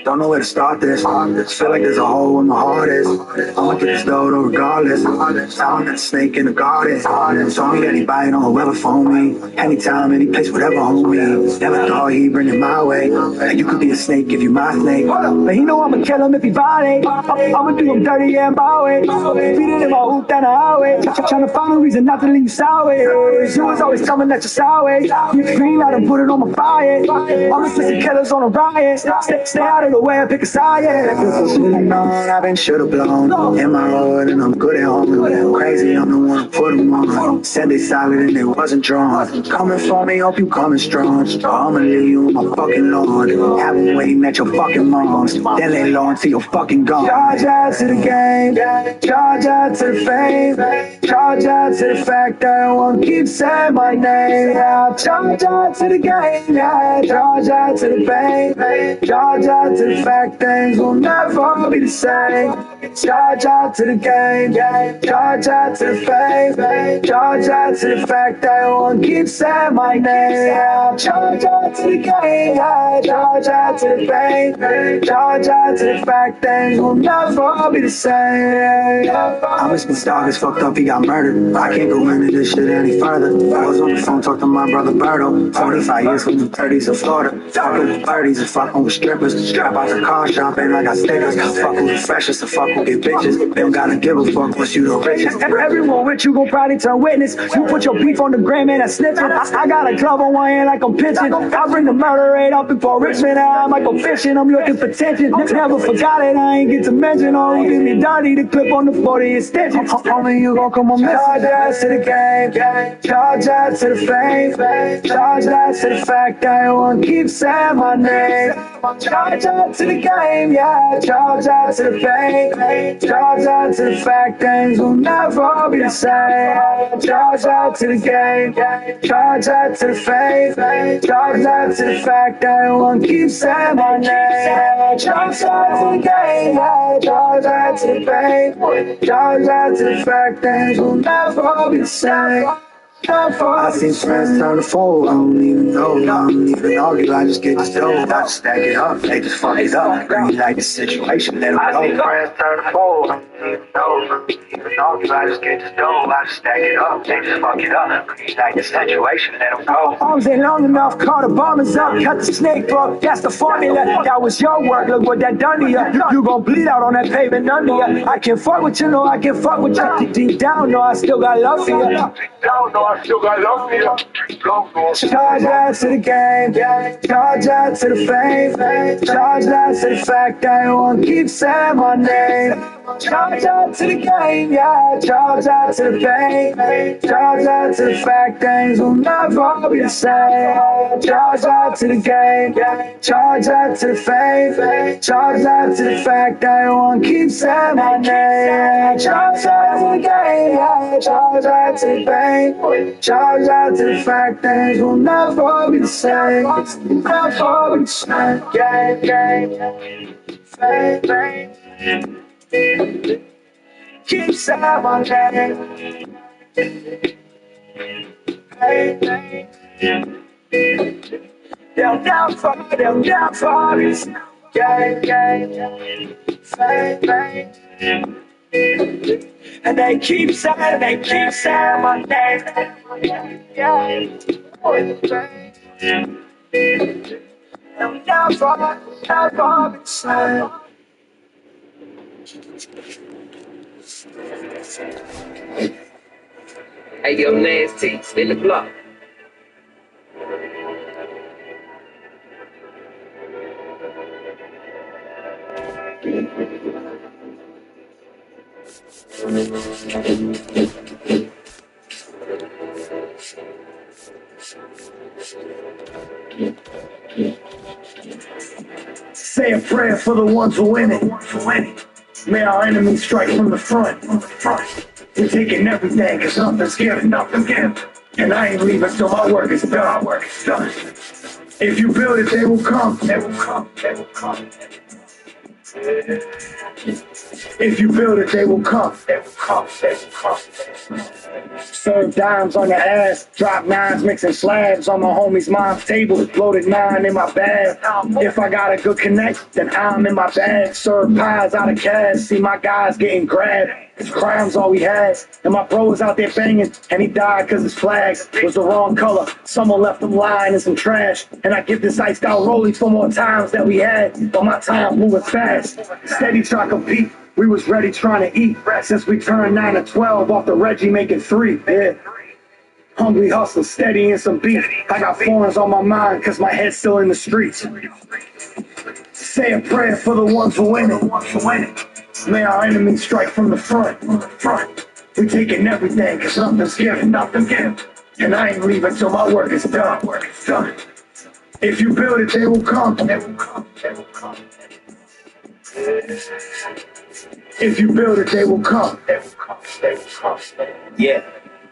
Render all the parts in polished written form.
Don't know where to start this. Feel like there's a hole in my heart is. I'ma get this dough though regardless. Sound that snake in the garden. Told me that he bite on whoever phone me. Anytime, any place, whatever homie. Never thought he'd bring it my way. Like you could be a snake if you my snake. But he know I'ma kill him if he violate. I'ma do him dirty, yeah, my way. Beat it in my hoop down the highway. Trying to find a reason not to leave you sideways. You was always coming at your sideways. You green light and put it on my fire. All the sister killers on a riot. Stay out of the way and pick a side, yeah. I've been should've blown in my road and I'm good at home. Crazy, I'm the one who put them on. Said they solid and they wasn't drawn. Coming for me, hope you coming strong. I'ma leave you on my fucking lawn. Have them waiting at your fucking mom's. Then lay low until you're fucking gone. Charge out to the game, charge out to the fame, charge out to the fact that I won't keep saying my name. Yeah, charge out to the game, yeah, charge out to the fame, charge out to the fact things will never be the same. Charge out to the game, charge out to the fame, charge out to the fact that I won't keep saying my name. Yeah, charge out to the game, charge out to the fame, charge out to the fact things will never be the same. I was my dog is fucked up, he got murdered. I can't go into this shit any further. I was on the phone talking to my brother Berto. 45 years from the 30s in Florida. Fucking with 30s and fucking with strippers. Strap out the car shop and I got stickers. Fuck with the freshest and fuck with get bitches. They don't gotta give a fuck once you the richest. Everyone with you gon' probably turn witness. You put your beef on the gram and that's snitching. I got a club on one hand like I'm pitching. I bring the murder rate up before Richmond. I might go fishing. I'm looking for tension. Never forgot it. I ain't get to mention. Oh, you give me dirty. The clip on the 40 is stitching. Homie, you gon' come on me. Charge out to the game. Charge out to the fame. Charge out to the fact that I won't keep saying my name. Charge out to the game, yeah. Charge out to the fame. Charge out to the fact things will never be the same. Charge out to the game. Charge out to the fame. Charge out to the fact that I won't keep saying my name. Charge out to the game, yeah. Charge out to the fame. Charge out to the fact things will never be the same. I seen friends turn to fold, I don't even know. I don't even argue, I just get this dough. I just stack it up, they just fuck it up. Green like the situation, let them go. I seen friends turn to fold, I don't even know. I don't even argue, I just get this dough. I just stack it up, they just fuck it up. Green like the situation, let them go. Arms ain't long enough, call the bombers up. Cut the snake up, that's the formula. That was your work, look what that done to you. You gon' bleed out on that pavement under you. I can fuck with you, no, I can fuck with you. Deep down, no, I still got love for you. I still got love for you. Charge out to the game, charge out to the fame, charge out to the fact that I won't keep saying my name. Charge out to the game, yeah, charge out to the fame, charge out to the fact things will never be the same. Charge out to the game, charge out to the fame, charge out to the fact that I won't keep saying my name. Charge out to the game, yeah, charge out to the fame, charge out to the fact things will never be the same. Never be the same. Fame. Keep saying my name. They'll never be the same. Fame. And they keep saying my name. They'll never be the same. Hey, yo, Nasty, spin the block. Say a prayer for the ones who win it. May our enemies strike from the front. We're taking everything, cause nothing's given. And I ain't leaving till my work is done. If you build it, they will come. If you build it, they will come. They will come. They will come. Serve dimes on the ass, drop nines, mixing slabs on my homie's mom's table. Loaded 9 in my bag. If I got a good connect, then I'm in my bag. Serve pies out of cash, see my guys getting grabbed. His crime's all we had, and my bro was out there banging, and he died cause his flags was the wrong color. Someone left him lying in some trash, and I give this iced out rollie for more times that we had, but my time moving fast. Steady try to compete, we was ready trying to eat, since we turned 9 to 12 off the Reggie making 3, yeah. Hungry hustle, steady in some beat. I got foreigns on my mind cause my head's still in the streets. Say a prayer for the ones who win it. May our enemies strike from the front. We taking everything cause nothing's given. And I ain't leaving till my work is done. If you build it, they will come. If you build it, they will come. Yeah.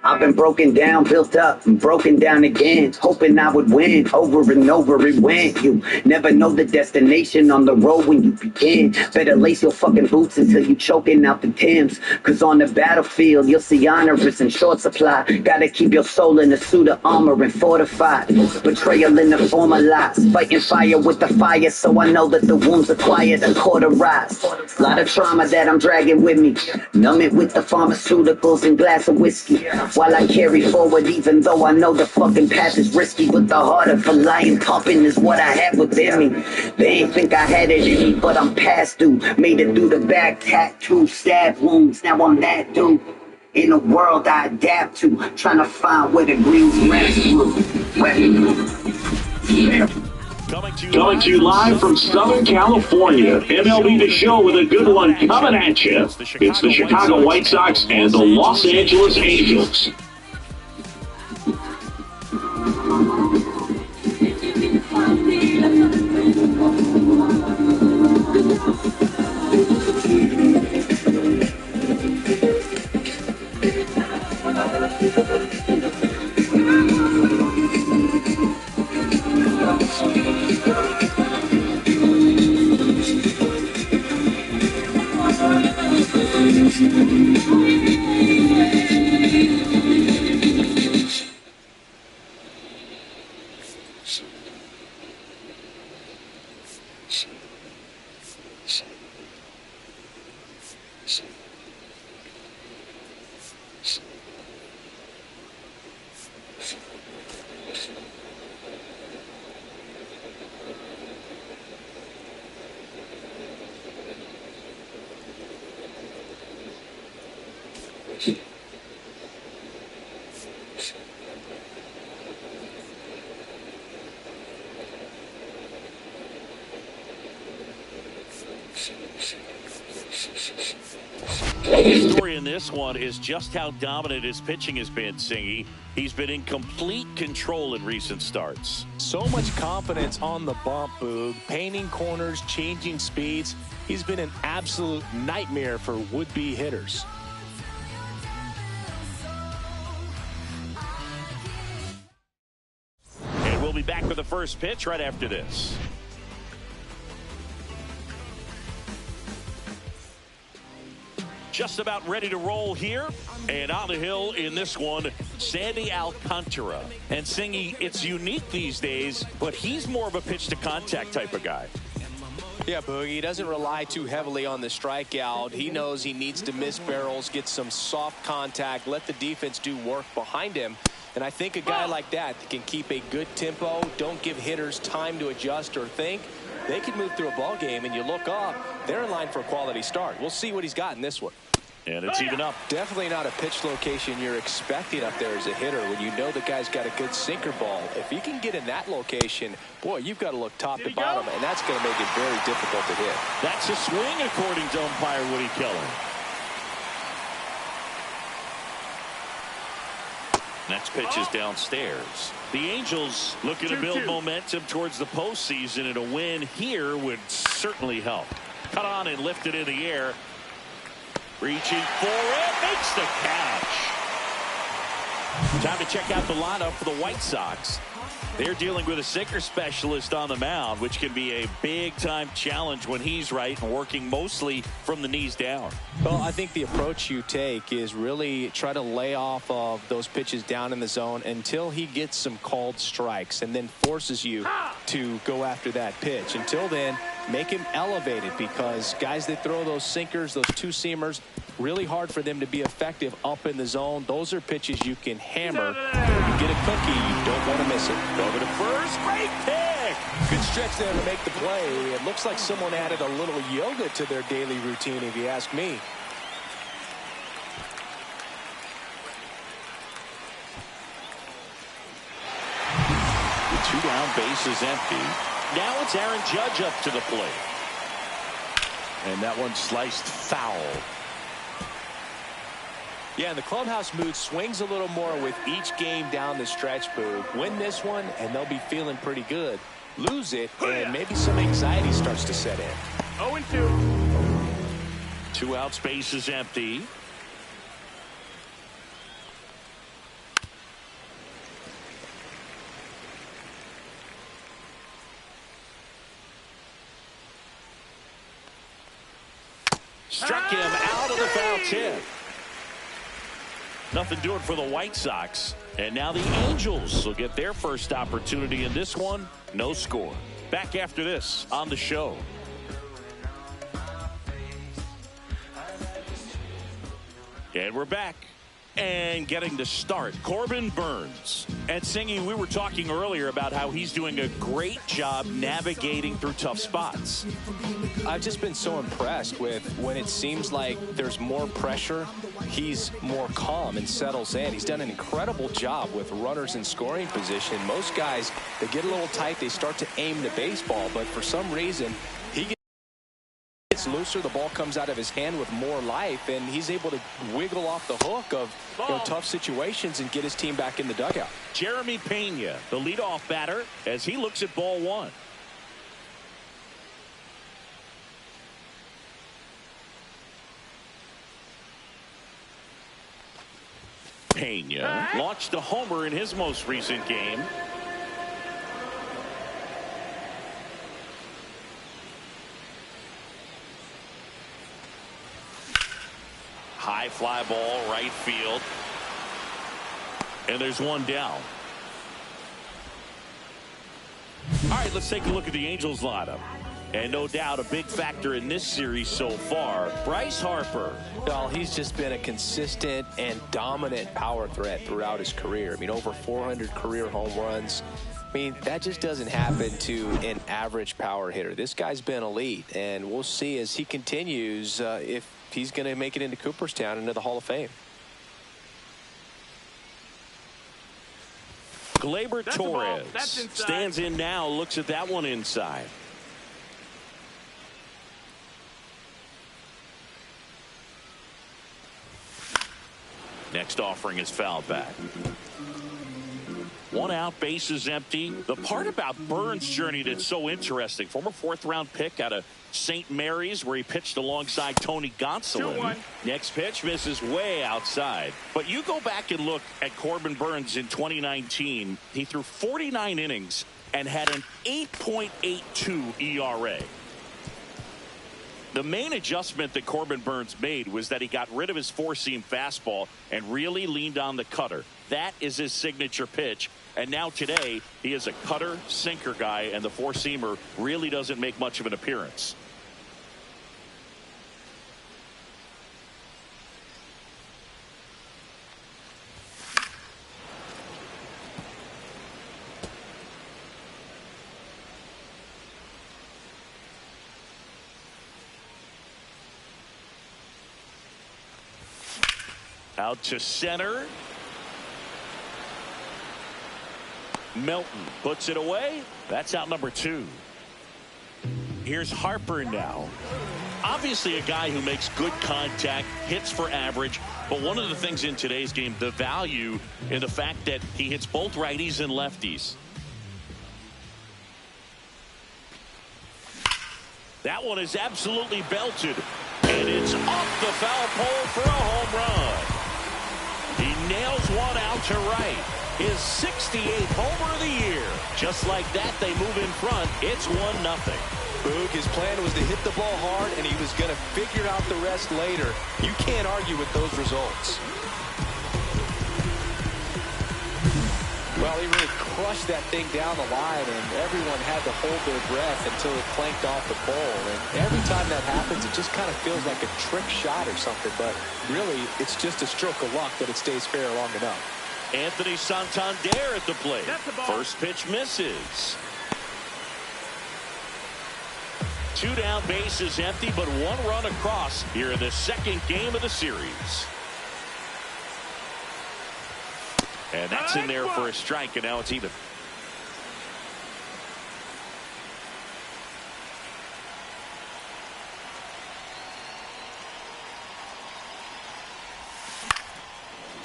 I've been broken down, built up, and broken down again, hoping I would win over and over it went. You never know the destination on the road when you begin. Better lace your fucking boots until you choking out the Timbs. Cause on the battlefield, you'll see honor is in short supply. Gotta keep your soul in a suit of armor and fortified. Betrayal in the form of lies. Fighting fire with the fire, so I know that the wounds are quiet and cauterized. Lot of trauma that I'm dragging with me. Numb it with the pharmaceuticals and glass of whiskey. While I carry forward, even though I know the fucking path is risky, but the heart of a lion pumping is what I have within me. They ain't think I had it in me, but I'm past due. Made it through the back, tattoo, stab wounds, now I'm that dude. In a world I adapt to, trying to find where the greens rest through. Coming to you live from Southern California, MLB The Show with a good one coming at you. It's the Chicago White Sox and the Los Angeles Angels. The story in this one is just how dominant his pitching has been, Singy. He's been in complete control in recent starts. So much confidence on the bump, Boog. Painting corners, changing speeds. He's been an absolute nightmare for would-be hitters. And we'll be back with the first pitch right after this. Just about ready to roll here, and on the hill in this one, Sandy Alcantara. And Singy, it's unique these days, but he's more of a pitch to contact type of guy. Yeah, Boogie, he doesn't rely too heavily on the strikeout. He knows he needs to miss barrels, get some soft contact, let the defense do work behind him. And I think a guy like that can keep a good tempo, don't give hitters time to adjust or think. They can move through a ball game, and you look up, they're in line for a quality start. We'll see what he's got in this one. And it's even up. Definitely not a pitch location you're expecting up there as a hitter when you know the guy's got a good sinker ball. If he can get in that location, boy, you've got to look top to bottom, and that's going to make it very difficult to hit. That's a swing, according to umpire Woody Keller. Next pitch is downstairs. The Angels looking to build momentum towards the postseason, and a win here would certainly help. Cut on and lifted in the air. Reaching for it, makes the catch. Time to check out the lineup for the White Sox. They're dealing with a sinker specialist on the mound, which can be a big-time challenge when he's right and working mostly from the knees down. Well, I think the approach you take is really try to lay off of those pitches down in the zone until he gets some called strikes and then forces you to go after that pitch. Until then, make him elevated, because guys that throw those sinkers, those two-seamers, really hard for them to be effective up in the zone. Those are pitches you can hammer. When you get a cookie, you don't want to miss it. Over to first, great pick! Good stretch there to make the play. It looks like someone added a little yoga to their daily routine, if you ask me. With 2 down, bases empty. Now it's Aaron Judge up to the plate. And that one sliced foul. Yeah, and the clubhouse mood swings a little more with each game down the stretch, Boog. Win this one, and they'll be feeling pretty good. Lose it, and maybe some anxiety starts to set in. 0-2. 2 outs, bases empty. Struck him out of the foul tip. Nothing doing for the White Sox. And now the Angels will get their first opportunity in this one. No score. Back after this on the show. And we're back. And getting to start, Corbin Burnes. And Singy, we were talking earlier about how he's doing a great job navigating through tough spots. I've just been so impressed with when it seems like there's more pressure, he's more calm and settles in. He's done an incredible job with runners in scoring position. Most guys, they get a little tight, they start to aim the baseball, but for some reason, he gets looser, the ball comes out of his hand with more life, and he's able to wiggle off the hook of tough situations and get his team back in the dugout. Jeremy Pena, the leadoff batter, as he looks at ball 1. Pena launched a homer in his most recent game. High fly ball, right field. And there's one down. All right, let's take a look at the Angels lineup. And no doubt a big factor in this series so far, Bryce Harper. Well, he's just been a consistent and dominant power threat throughout his career. I mean, over 400 career home runs. I mean, that just doesn't happen to an average power hitter. This guy's been elite, and we'll see as he continues if he's going to make it into Cooperstown, into the Hall of Fame. Gleyber Torres stands in now, looks at that one inside. Next offering is fouled back. 1 out, bases empty. The part about Burnes' journey that's so interesting, former 4th-round pick out of St. Mary's, where he pitched alongside Tony Gonsolin. Next pitch misses way outside. But you go back and look at Corbin Burnes in 2019. He threw 49 innings and had an 8.82 ERA. The main adjustment that Corbin Burnes made was that he got rid of his 4-seam fastball and really leaned on the cutter. That is his signature pitch. And now today, he is a cutter sinker guy, and the 4-seamer really doesn't make much of an appearance. Out to center. Melton puts it away. That's out number 2. Here's Harper now. Obviously a guy who makes good contact, hits for average, but one of the things in today's game, the value in the fact that he hits both righties and lefties. That one is absolutely belted, and it's off the foul pole for a home run. He nails one out to right. His 68th homer of the year. Just like that, they move in front. It's 1-0. Boog, his plan was to hit the ball hard, and he was going to figure out the rest later. You can't argue with those results. Well, he really crushed that thing down the line, and everyone had to hold their breath until it clanked off the pole. And every time that happens, it just kind of feels like a trick shot or something. But really, it's just a stroke of luck that it stays fair long enough. Anthony Santander at the plate. First pitch misses. 2 down, bases empty, but 1 run across here in the second game of the series. And that's in there for a strike, and now it's even.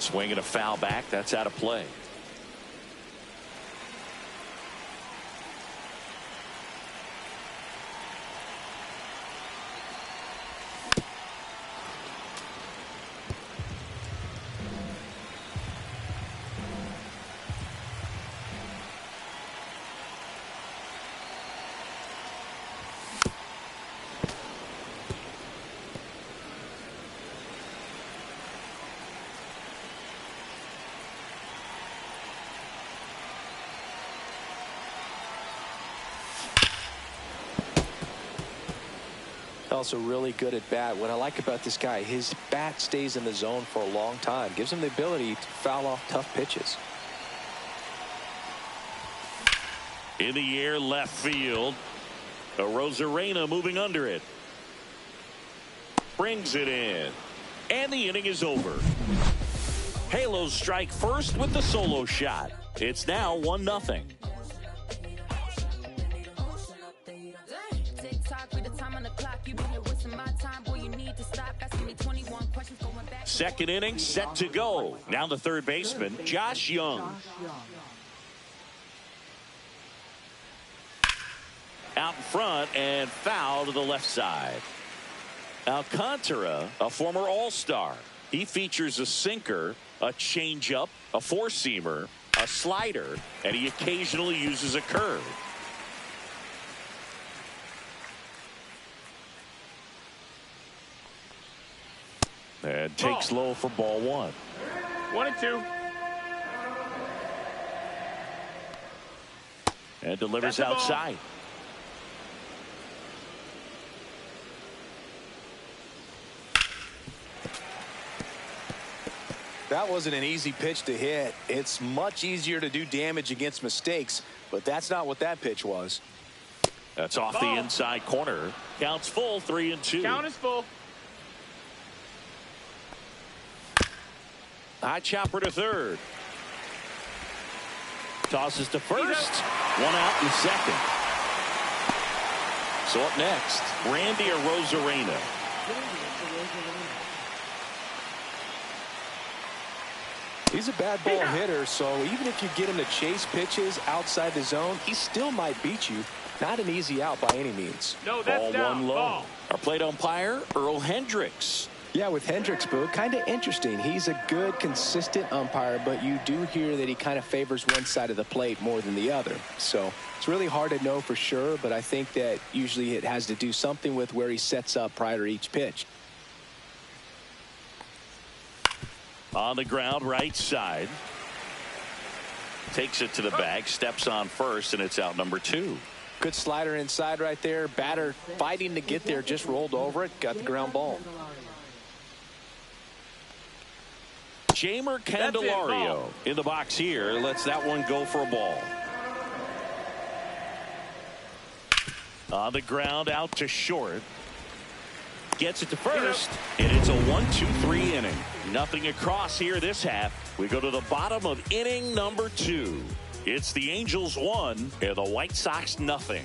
Swinging a foul back. That's out of play. Also really good at bat. What I like about this guy, his bat stays in the zone for a long time. Gives him the ability to foul off tough pitches. In the air, left field. Rosarena moving under it. Brings it in. And the inning is over. Halos strike first with the solo shot. It's now 1-0. Second inning set to go. Now the third baseman, Josh Young. Out in front and foul to the left side. Alcantara, a former All-Star. He features a sinker, a changeup, a four-seamer, a slider, and he occasionally uses a curve. And takes low for ball 1. 1-2. And delivers outside. That wasn't an easy pitch to hit. It's much easier to do damage against mistakes, but that's not what that pitch was. That's off the inside corner. Counts full, 3-2. Count is full. High chopper to third. Tosses to first. 1 out in second. So up next, Randy Rosarena. He's a bad ball hitter, so even if you get him to chase pitches outside the zone, he still might beat you. Not an easy out by any means. No, that's ball down. 1 low. Ball. Our plate umpire, Earl Hendricks. Yeah, with Hendricks, Boog, kind of interesting. He's a good, consistent umpire, but you do hear that he kind of favors one side of the plate more than the other. So it's really hard to know for sure, but I think that usually it has to do something with where he sets up prior to each pitch. On the ground, right side. Takes it to the bag, steps on first, and it's out number 2. Good slider inside right there. Batter fighting to get there, just rolled over it, got the ground ball. Jamer Candelario in the box here. Lets that one go for a ball. On the ground, out to short. Gets it to first, and it's a 1-2-3 inning. Nothing across here this half. We go to the bottom of inning number 2. It's the Angels 1 and the White Sox nothing.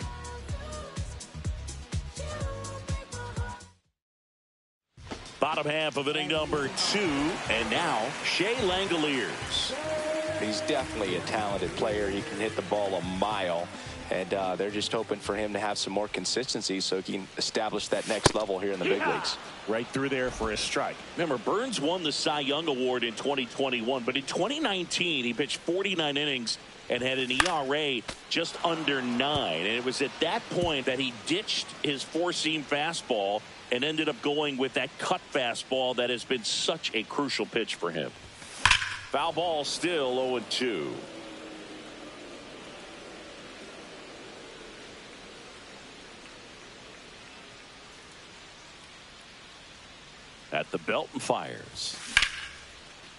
Bottom half of inning number 2, and now Shea Langoliers. He's definitely a talented player. He can hit the ball a mile. And they're just hoping for him to have some more consistency so he can establish that next level here in the big leagues. Right through there for a strike. Remember, Burns won the Cy Young Award in 2021, but in 2019 he pitched 49 innings and had an ERA just under 9. And it was at that point that he ditched his four-seam fastball and ended up going with that cut fastball that has been such a crucial pitch for him. Foul ball, still 0-2. At the belt and fires.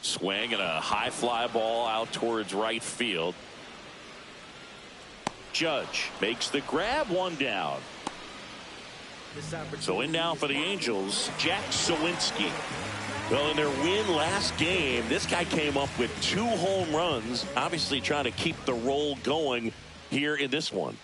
Swing and a high fly ball out towards right field. Judge makes the grab, one down. So in now for the Angels, Jack Sawinski. Well, in their win last game, this guy came up with 2 home runs, obviously trying to keep the roll going here in this one.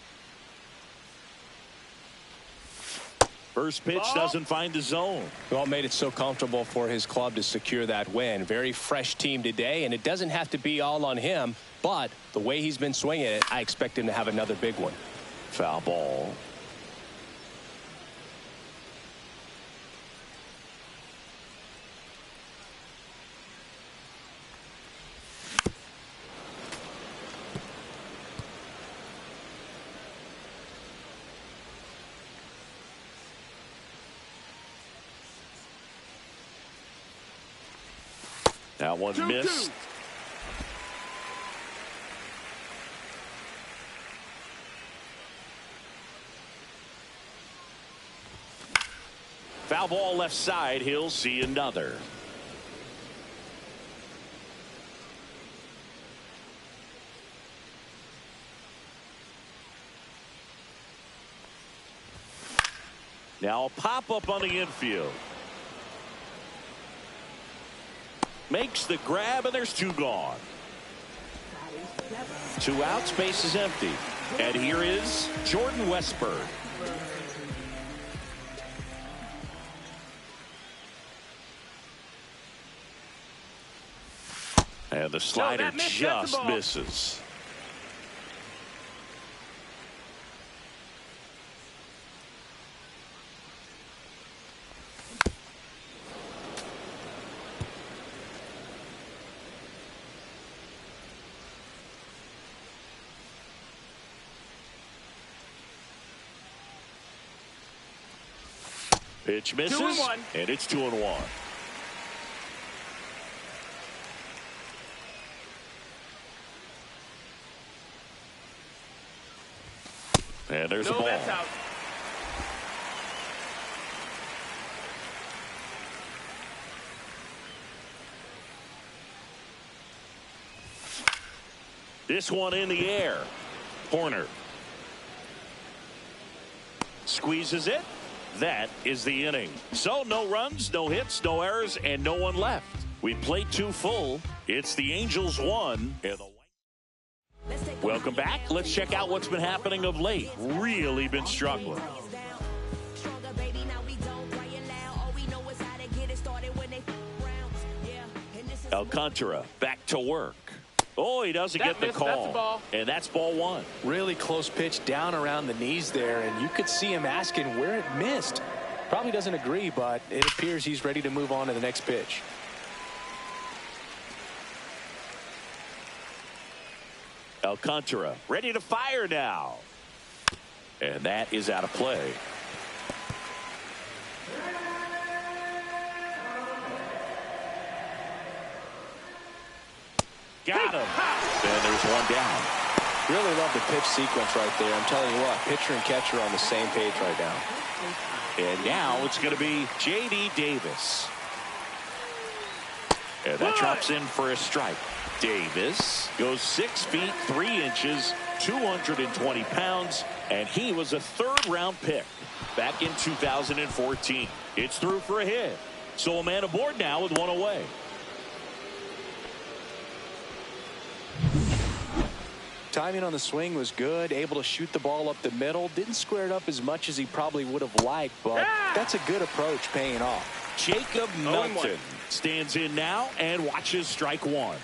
First pitch doesn't find the zone. Well, made it so comfortable for his club to secure that win. Very fresh team today, and it doesn't have to be all on him, but the way he's been swinging it, I expect him to have another big one. Foul ball. That one missed. Foul ball left side. He'll see another. Now a pop-up on the infield. Makes the grab, and there's 2 gone. 2 out, space is empty. And here is Jordan Westburg. And the slider just misses. Pitch misses, and it's 2-1. And there's a ball. That's out. This one in the air. Corner. Squeezes it. That is the inning. So no runs, no hits, no errors, and no one left. We played 2 full. It's the Angels 1 and the Welcome back. Let's check out what's been happening of late. Really been struggling. Alcantara back to work. Oh, he doesn't get the call. That's a ball. And that's ball 1. Really close pitch down around the knees there, and you could see him asking where it missed. Probably doesn't agree, but it appears he's ready to move on to the next pitch. Alcantara ready to fire now. And that is out of play. Got him. And there's one down. Really love the pitch sequence right there. I'm telling you what, pitcher and catcher are on the same page right now. And now it's going to be J.D. Davis. And that drops in for a strike. Davis goes 6 feet 3 inches, 220 pounds, and he was a 3rd-round pick back in 2014. It's through for a hit. So a man aboard now with 1 away. Timing on the swing was good, able to shoot the ball up the middle. Didn't square it up as much as he probably would have liked, but that's a good approach paying off. Jacob Melton stands in now and watches strike 1.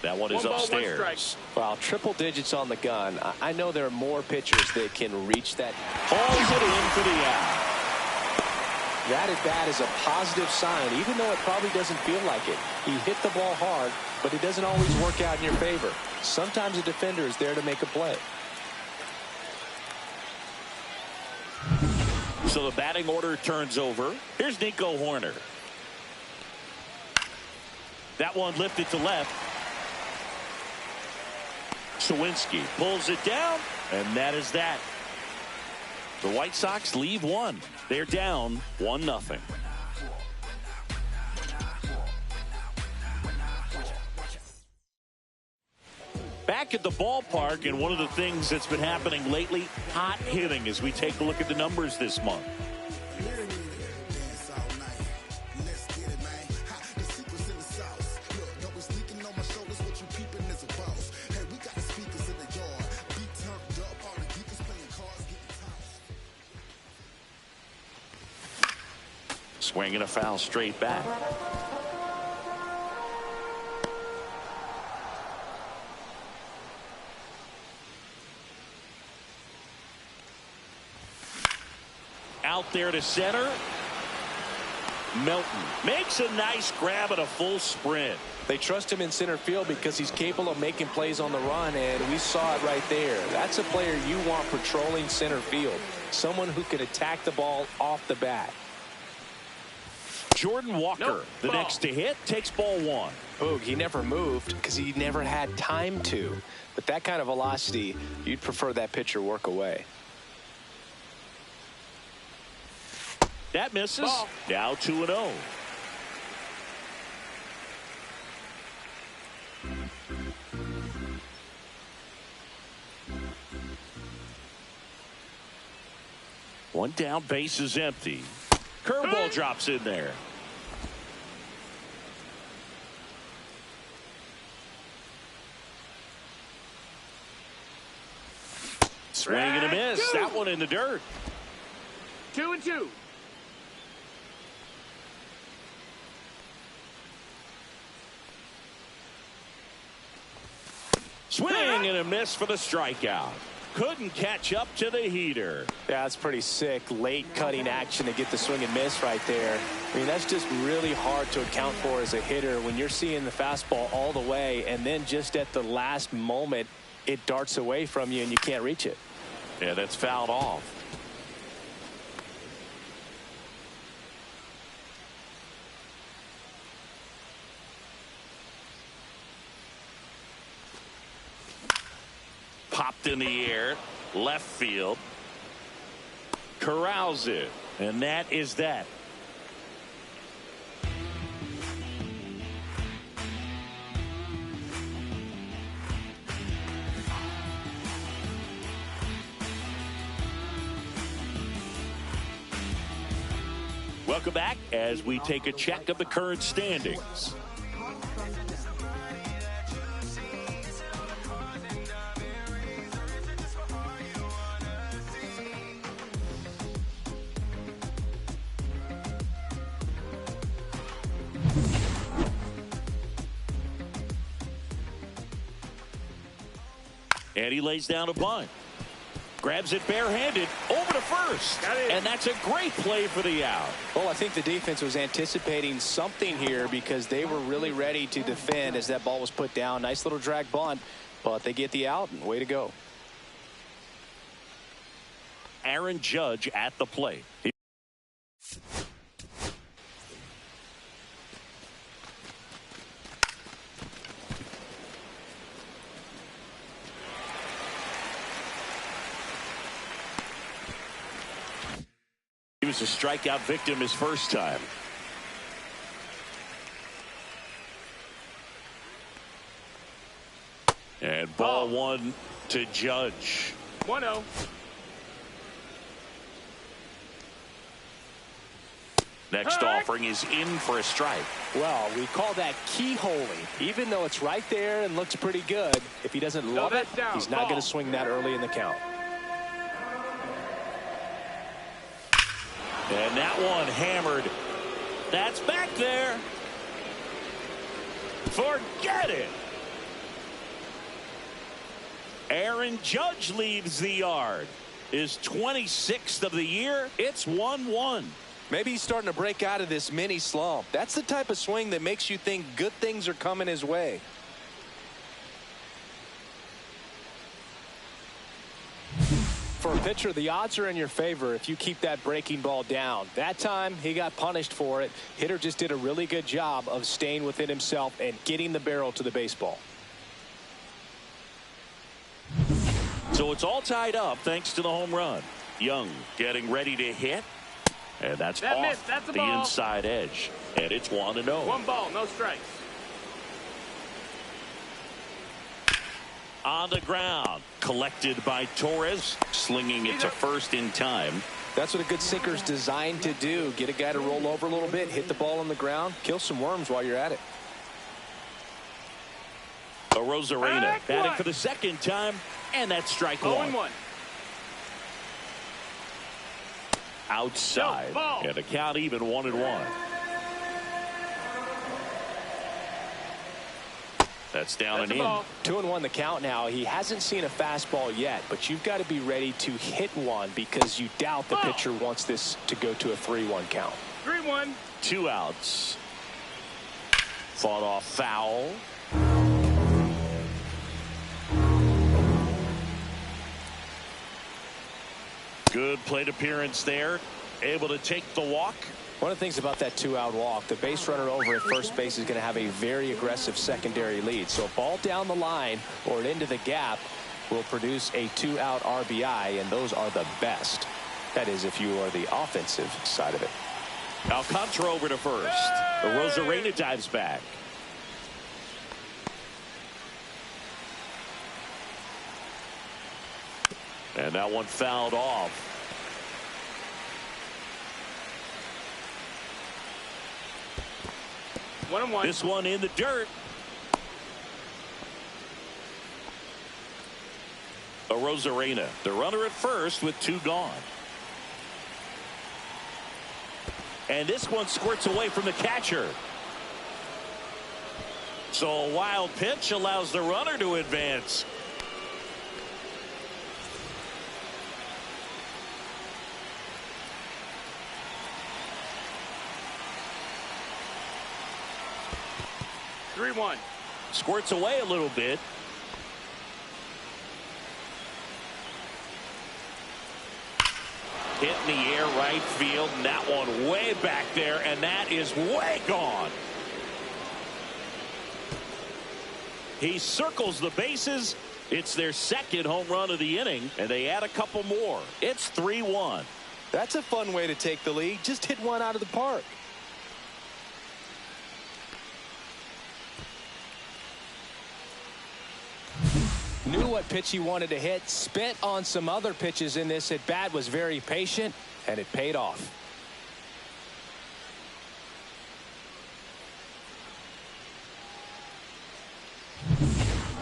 That one is upstairs. Wow, triple digits on the gun. I know there are more pitchers that can reach that. Hauls it in for the out. That at bat is a positive sign, even though it probably doesn't feel like it. He hit the ball hard, but it doesn't always work out in your favor. Sometimes a defender is there to make a play. So the batting order turns over. Here's Nico Horner. That one lifted to left. Sawinski pulls it down, and that is that. The White Sox leave one. They're down 1-0. Back at the ballpark, and one of the things that's been happening lately, hot hitting as we take a look at the numbers this month. Swinging a foul straight back. Out there to center. Melton makes a nice grab at a full sprint. They trust him in center field because he's capable of making plays on the run, and we saw it right there. That's a player you want patrolling center field. Someone who can attack the ball off the bat. Jordan Walker, the next to hit, takes ball one. Boog, he never moved because he never had time to. But that kind of velocity, you'd prefer that pitcher work away. That misses. Now 2-0. One down, base is empty. Curveball drops in there. Swing and a miss. That one in the dirt. 2-2. Swing and a miss for the strikeout. Couldn't catch up to the heater. Yeah, that's pretty sick. Late cutting action to get the swing and miss right there. I mean, that's just really hard to account for as a hitter when you're seeing the fastball all the way and then just at the last moment it darts away from you and you can't reach it. Yeah, that's fouled off. Popped in the air, left field. Corrals it, and that is that. Welcome back as we take a check of the current standings. And he lays down a bunt. Grabs it barehanded over to first. And that's a great play for the out. Well, I think the defense was anticipating something here because they were really ready to defend as that ball was put down. Nice little drag bunt, but they get the out, and way to go. Aaron Judge at the plate. He was a strikeout victim his first time. And ball one to Judge. 1-0. Next offering is in for a strike. Well, we call that keyholing. Even though it's right there and looks pretty good, if he doesn't love it, he's not going to swing that early in the count. And that one hammered. That's back there. Forget it. Aaron Judge leaves the yard. His 26th of the year. It's 1-1. Maybe he's starting to break out of this mini slump. That's the type of swing that makes you think good things are coming his way. For a pitcher, the odds are in your favor if you keep that breaking ball down. That time, he got punished for it. Hitter just did a really good job of staying within himself and getting the barrel to the baseball. So it's all tied up thanks to the home run. Young getting ready to hit. And that's off That's a the ball. inside edge. And it's 1-0. 1 ball, no strikes. On the ground. Collected by Torres. Slinging it to first in time. That's what a good sinker's designed to do. Get a guy to roll over a little bit, hit the ball on the ground, kill some worms while you're at it. Rosarena batting for the second time. And that's strike one. 0-1. Outside. And the count even 1-1. That's down and in. 2-1 the count now. He hasn't seen a fastball yet, but you've got to be ready to hit one because you doubt the pitcher wants this to go to a 3-1 count. 3-1. 2 outs. Fought off foul. Good plate appearance there. Able to take the walk. One of the things about that 2-out walk, the base runner over at first base is going to have a very aggressive secondary lead. So a ball down the line or into the gap will produce a 2-out RBI, and those are the best. That is if you are the offensive side of it. Alcantara over to first. The Rosarena dives back. And that one fouled off. This one in the dirt. A Rosarena, the runner at first with 2 gone. And this one squirts away from the catcher. So a wild pitch allows the runner to advance. Squirts away a little bit. Hit in the air right field, and that one way back there, and that is way gone. He circles the bases. It's their second home run of the inning, and they add a couple more. It's 3-1. That's a fun way to take the lead. Just hit one out of the park. Knew what pitch he wanted to hit, spent on some other pitches in this at bat, was very patient, and it paid off.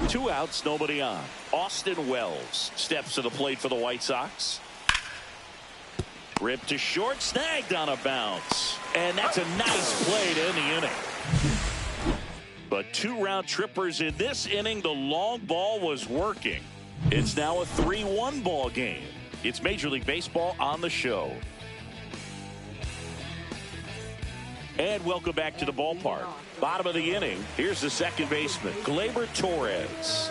Two outs, nobody on. Austin Wells steps to the plate for the White Sox. Ripped to short, snagged on a bounce. And that's a nice play to end the inning. But 2 round trippers in this inning. The long ball was working. It's now a 3-1 ball game. It's Major League Baseball on the show. And welcome back to the ballpark. Bottom of the inning. Here's the second baseman, Gleyber Torres.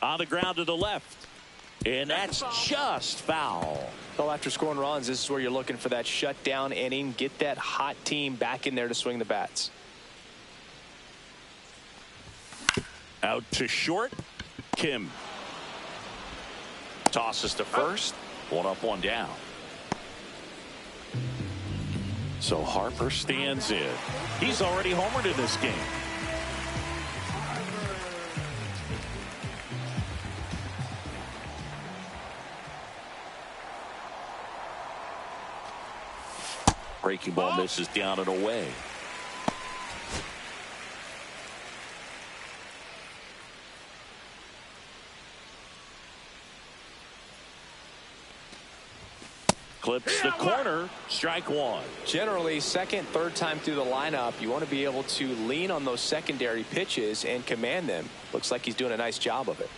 On the ground to the left. And that's just foul. Well, after scoring runs, this is where you're looking for that shutdown inning. Get that hot team back in there to swing the bats. Out to short. Kim. Tosses to first. 1 up, 1 down. So Harper stands in. He's already homered in this game. Breaking ball misses down and away. Clips the corner. Strike one. Generally, second, third time through the lineup, you want to be able to lean on those secondary pitches and command them. Looks like he's doing a nice job of it.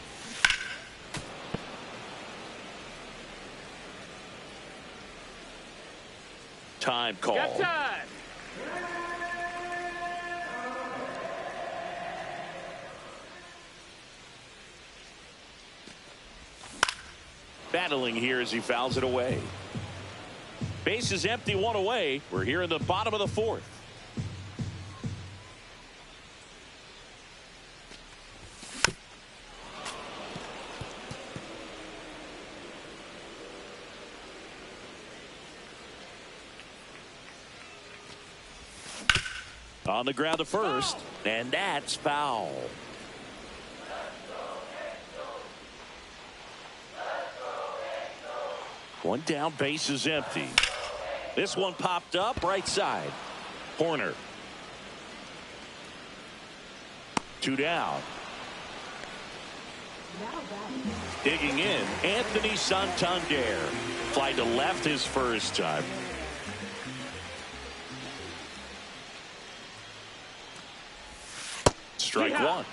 Time call. Got time. Battling here as he fouls it away. Base is empty, one away. We're here in the bottom of the fourth. On the ground to first, and that's foul. One down, base is empty. This one popped up right side. Corner. Two down. Digging in, Anthony Santander. Fly to left his first time. Strike one.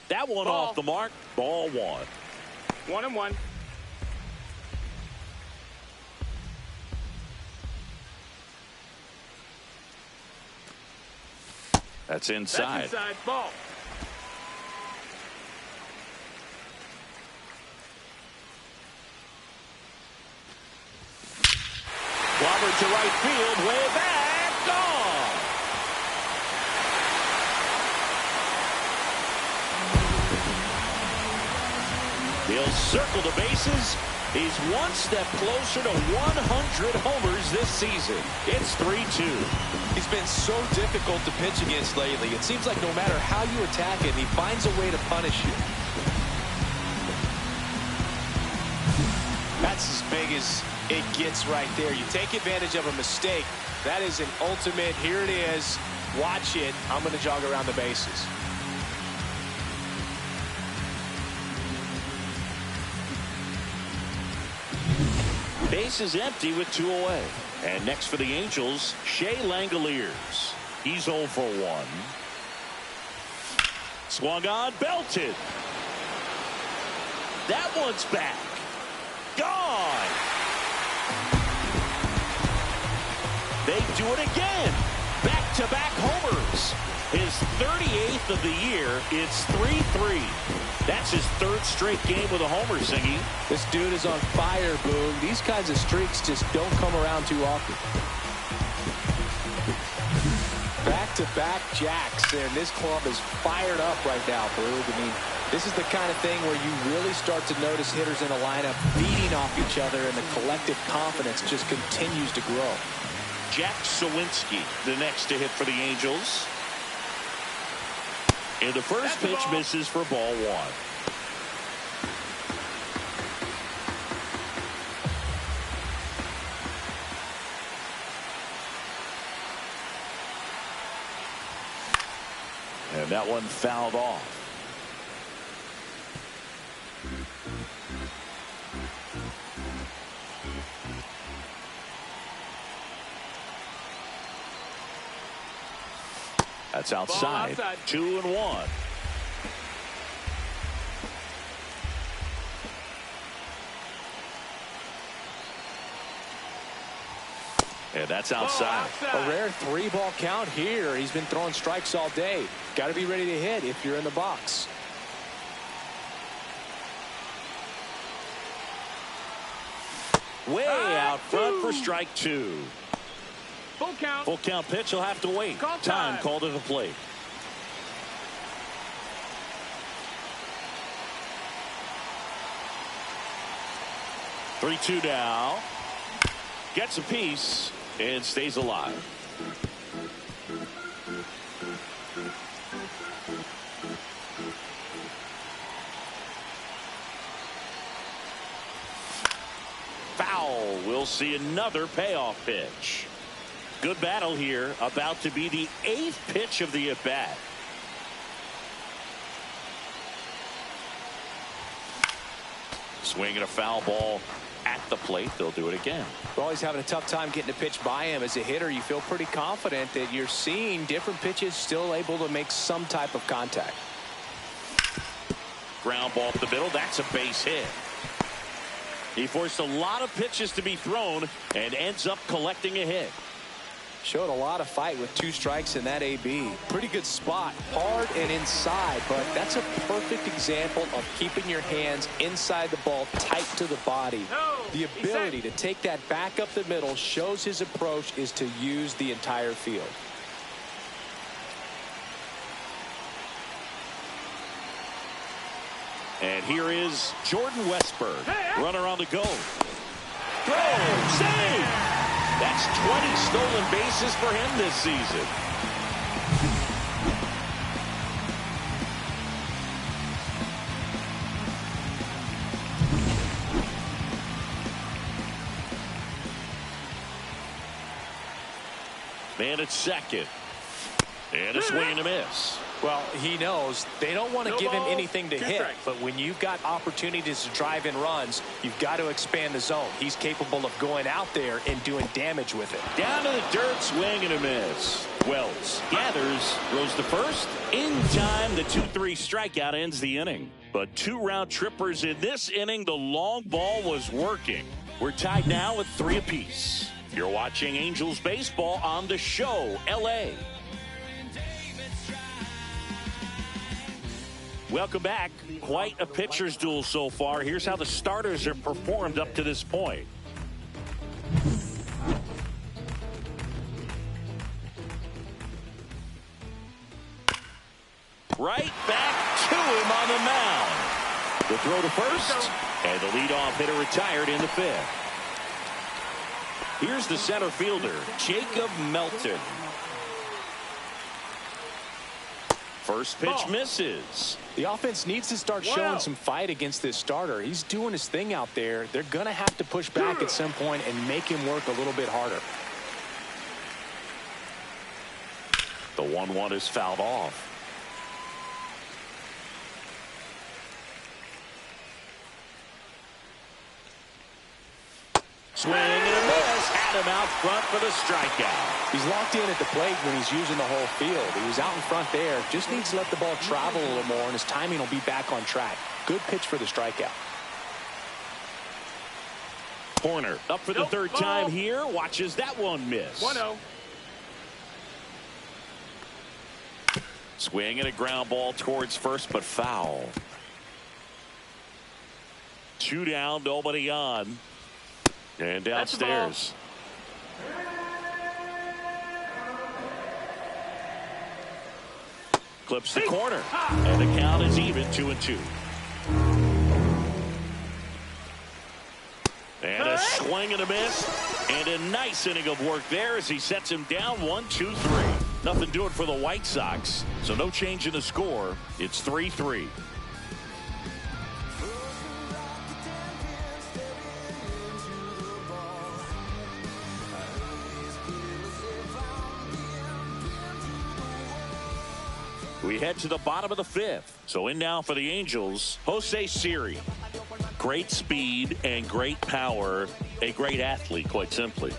That one Ball. off the mark. Ball one. 1-1. That's inside. That's inside. Ball. Robert to right field. Way back. Gone. He'll circle the bases. He's one step closer to 100 homers this season. It's 3-2. He's been so difficult to pitch against lately. It seems like no matter how you attack it, he finds a way to punish you. That's as big as it gets right there. You take advantage of a mistake. That is an ultimate, here it is, watch it, I'm going to jog around the bases. Base is empty with two away. And next for the Angels, Shea Langoliers. He's 0 for 1. Swung on, belted. That one's back. Gone. They do it again. Back-to-back homers. His 38th of the year. It's 3-3. That's his third straight game with a homer, Singy. This dude is on fire, Boog. These kinds of streaks just don't come around too often. Back-to-back jacks, and this club is fired up right now, Boog. I mean, this is the kind of thing where you really start to notice hitters in a lineup feeding off each other, and the collective confidence just continues to grow. Jack Sawinski, the next to hit for the Angels. And the first pitch misses for ball one. And that one fouled off. That's outside. 2-1. And that's outside. A rare 3-ball count here. He's been throwing strikes all day. Got to be ready to hit if you're in the box. Way out front for strike two. Full count. Full count pitch. He'll have to wait. Call time called to the plate. Three-two now. Gets a piece and stays alive. Foul. We'll see another payoff pitch. good battle here. About to be the 8th pitch of the at-bat. Swinging a foul ball at the plate. They'll do it again. Well, he's having a tough time getting a pitch by him. As a hitter, you feel pretty confident that you're seeing different pitches still able to make some type of contact. Ground ball up the middle. That's a base hit. He forced a lot of pitches to be thrown and ends up collecting a hit. Showed a lot of fight with 2 strikes in that AB. Pretty good spot, hard and inside, but that's a perfect example of keeping your hands inside the ball, tight to the body. The ability to take that back up the middle shows his approach is to use the entire field. And here is Jordan Westberg, runner on the go. Throw, save! That's 20 stolen bases for him this season. Man at second. And a swing and a miss. Well, he knows they don't want to give him anything to hit, but when you've got opportunities to drive in runs, you've got to expand the zone. He's capable of going out there and doing damage with it. Down to the dirt, swing and a miss. Wells gathers, throws to first. In time, the 2-3 strikeout ends the inning. But 2 round trippers in this inning, the long ball was working. We're tied now with 3 apiece. You're watching Angels baseball on The Show, LA. Welcome back. Quite a pitcher's duel so far. Here's how the starters have performed up to this point. Right back to him on the mound. The throw to first, and the leadoff hitter retired in the 5th. Here's the center fielder, Jacob Melton. First pitch misses. The offense needs to start showing some fight against this starter. He's doing his thing out there. They're going to have to push back at some point and make him work a little bit harder. The 1-1 is fouled off. Swing and a miss. Had him out front for the strikeout. He's locked in at the plate when he's using the whole field. He was out in front there. Just needs to let the ball travel a little more, and his timing will be back on track. Good pitch for the strikeout. Corner up for the 3rd time here. Watches that one miss. 1-0. Swing and a ground ball towards first, but foul. 2 down, nobody on. And downstairs. Clips the corner. And the count is even 2-2. And a swing and a miss. And a nice inning of work there as he sets him down 1-2-3. Nothing doing for the White Sox. So no change in the score. It's 3-3. We head to the bottom of the 5th. So in now for the Angels, Jose Siri. Great speed and great power. A great athlete, quite simply.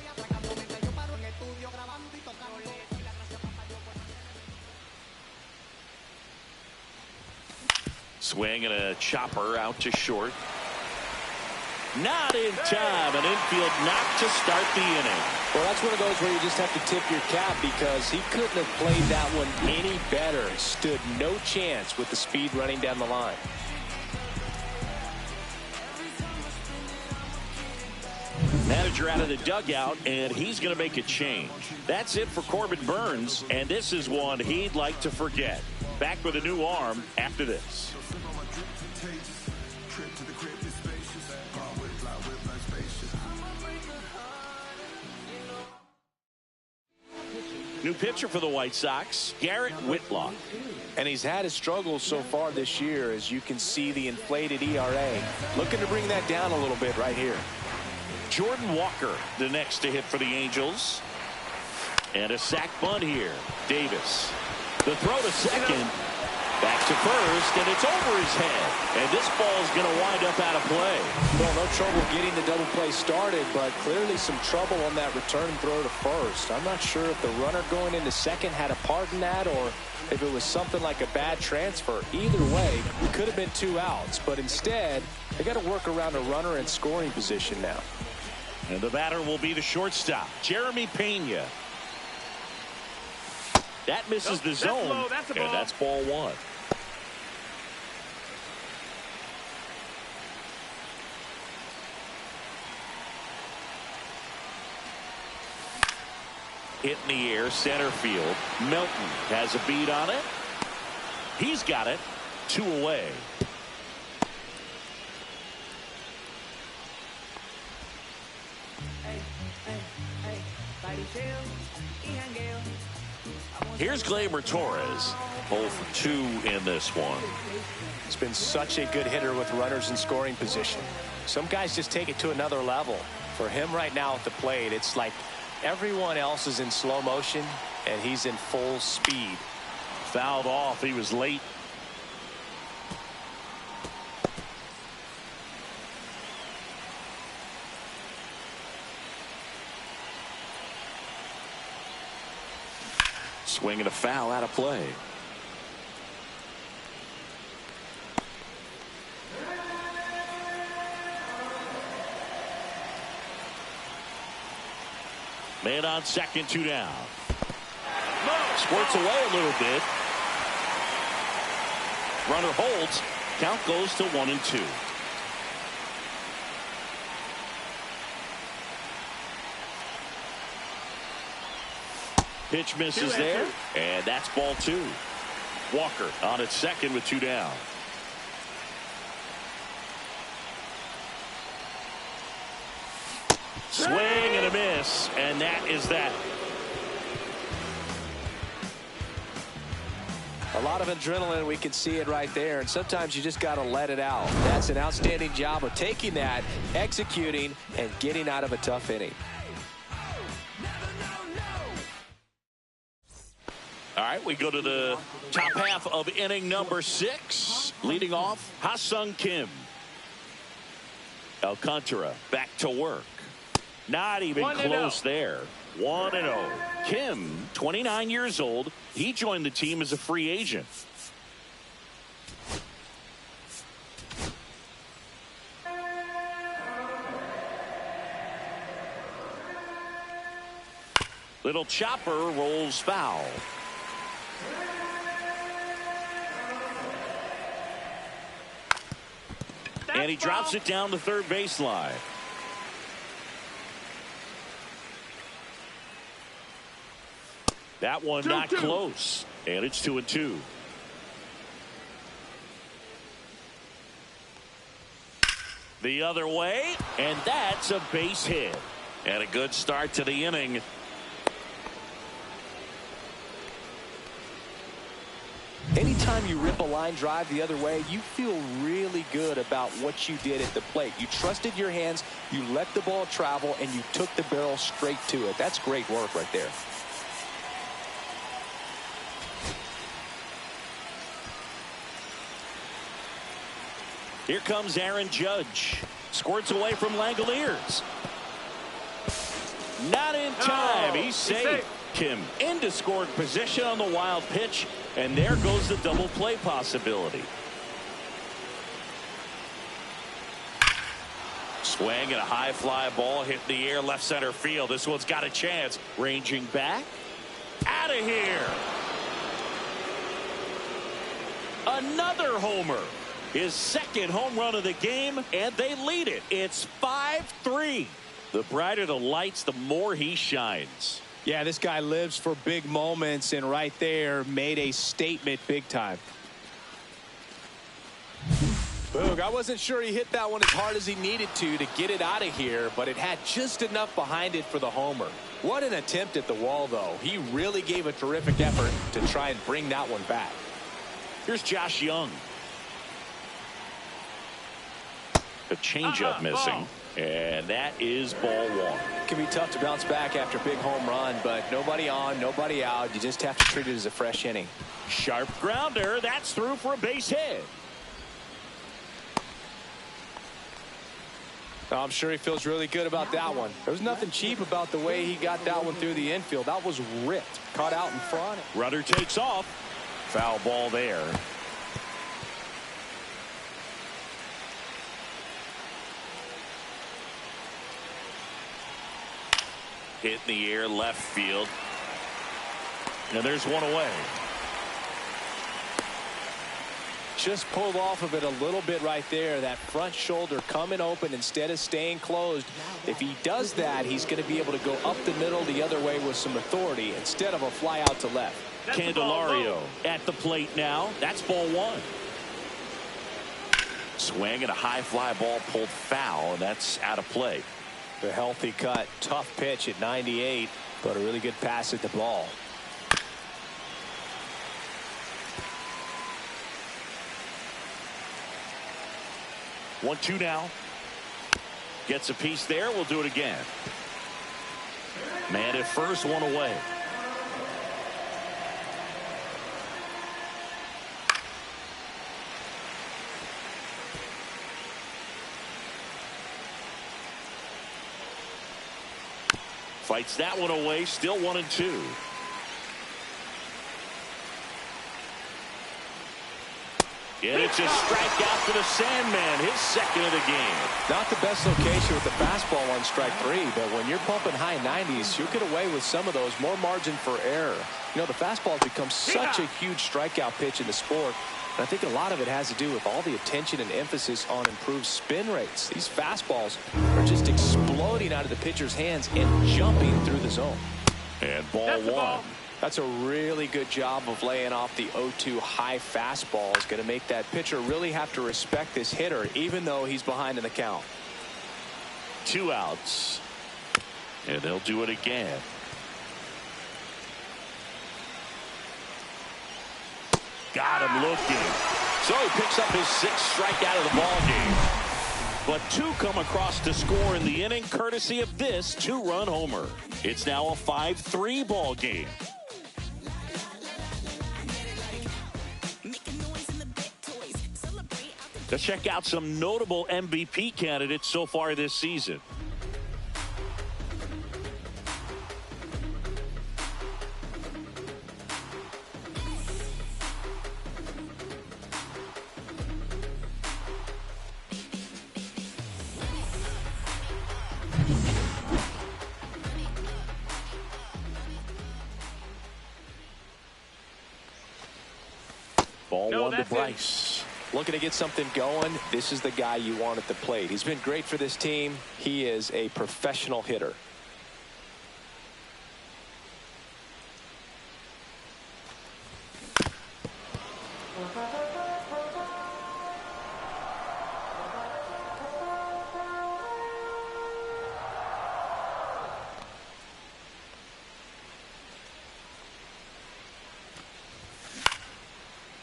Swing and a chopper out to short. Not in time. An infield knock to start the inning. Well, that's one of those where you just have to tip your cap because he couldn't have played that one any better. Stood no chance with the speed running down the line. Manager out of the dugout, and he's going to make a change. That's it for Corbin Burns, and this is one he'd like to forget. Back with a new arm after this. New pitcher for the White Sox, Garrett Whitlock. And he's had his struggles so far this year, as you can see the inflated ERA. Looking to bring that down a little bit right here. Jordan Walker, the next to hit for the Angels. And a sac bunt here. Davis. The throw to second. Back to first, and it's over his head. And this ball's going to wind up out of play. Well, no trouble getting the double play started, but clearly some trouble on that return throw to first. I'm not sure if the runner going into second had a part in that or if it was something like a bad transfer. Either way, it could have been 2 outs, but instead, they got to work around a runner in scoring position now. And the batter will be the shortstop, Jeremy Pena. That misses the zone, and that's ball 1. Hit in the air, center field. Melton has a beat on it. He's got it. 2 away. Here's Gleyber Torres. 0 for 2 in this one. He's been such a good hitter with runners in scoring position. Some guys just take it to another level. For him right now at the plate, it's like everyone else is in slow motion, and he's in full speed. Fouled off. He was late. Swing and a foul out of play. Man on second, 2 down. Squirts away a little bit. Runner holds. Count goes to 1-2. Pitch misses there, and that's ball 2. Walker on at second with 2 down. Swing and a miss, and that is that. A lot of adrenaline, we can see it right there, and sometimes you just got to let it out. That's an outstanding job of taking that, executing, and getting out of a tough inning. All right, we go to the top half of inning number 6. Leading off, Ha-Sung Kim. Alcantara back to work. Not even close there. 1-0. Kim, 29 years old. He joined the team as a free agent. Little chopper rolls foul. And he drops it down the third baseline. That one not close. And it's 2-2. The other way. And that's a base hit. And a good start to the inning. Anytime you rip a line drive the other way, you feel really good about what you did at the plate. You trusted your hands, you let the ball travel, and you took the barrel straight to it. That's great work right there. Here comes Aaron Judge. Squirts away from Langoliers. Not in time. He's safe. Kim into scored position on the wild pitch, and there goes the double play possibility. Swing and a high fly ball hit in the air left center field. This one's got a chance. Ranging back. Out of here. Another homer. His second home run of the game, and they lead it. It's 5-3. The brighter the lights, the more he shines. Yeah, this guy lives for big moments, and right there made a statement big time. Boog, I wasn't sure he hit that one as hard as he needed to get it out of here, but it had just enough behind it for the homer. What an attempt at the wall, though. He really gave a terrific effort to try and bring that one back. Here's Josh Young. A changeup missing. And that is ball one. It can be tough to bounce back after a big home run, but nobody on, nobody out. You just have to treat it as a fresh inning. Sharp grounder. That's through for a base hit. I'm sure he feels really good about that one. There was nothing cheap about the way he got that one through the infield. That was ripped. Caught out in front. Rudder takes off. Foul ball there. Hit in the air, left field. And there's one away. Just pulled off of it a little bit right there. That front shoulder coming open instead of staying closed. If he does that, he's going to be able to go up the middle the other way with some authority instead of a fly out to left. Candelario at the plate now. That's ball one. Swing and a high fly ball pulled foul, and that's out of play. The healthy cut. Tough pitch at 98, but a really good pass at the ball. One, two now. Gets a piece there. We'll do it again. Man at first, one away. Fights that one away. Still 1-2. And it's a strikeout for the Sandman, his second of the game. Not the best location with the fastball on strike three, but when you're pumping high 90s, you'll get away with some of those. More margin for error. You know, the fastball has become such a huge strikeout pitch in the sport. And I think a lot of it has to do with all the attention and emphasis on improved spin rates. These fastballs are just exploding out of the pitcher's hands and jumping through the zone. And ball one. That's a really good job of laying off the 0-2 high fastball. It's going to make that pitcher really have to respect this hitter, even though he's behind in the count. 2 outs. And they'll do it again. Got him looking. So he picks up his 6th strikeout of the ball game. But 2 come across to score in the inning, courtesy of this 2-run homer. It's now a 5-3 ball game. Let's check out some notable MVP candidates so far this season. Ball one to Bryce. Looking to get something going. This is the guy you want at the plate. He's been great for this team. He is a professional hitter.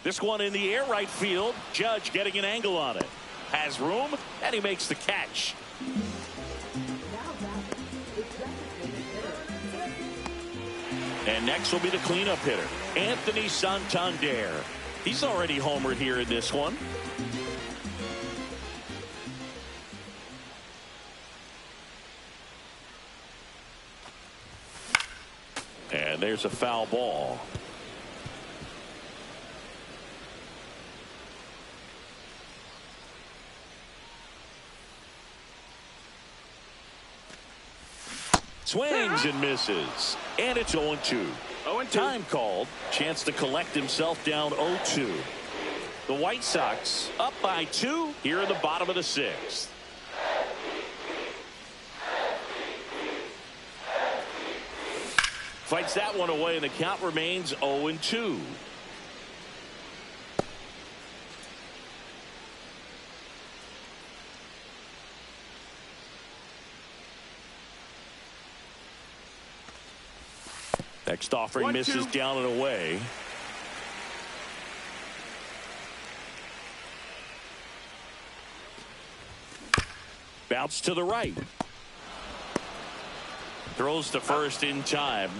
This one in the air, right field. Judge getting an angle on it. Has room, and he makes the catch. And next will be the cleanup hitter, Anthony Santander. He's already homered here in this one. And there's a foul ball. Swings and misses. And it's 0-2. Time called. Chance to collect himself down 0-2. The White Sox up by 2 here in the bottom of the 6th. Fights that one away, and the count remains 0-2. Next offering misses down and away. Bounce to the right. Throws to first in time.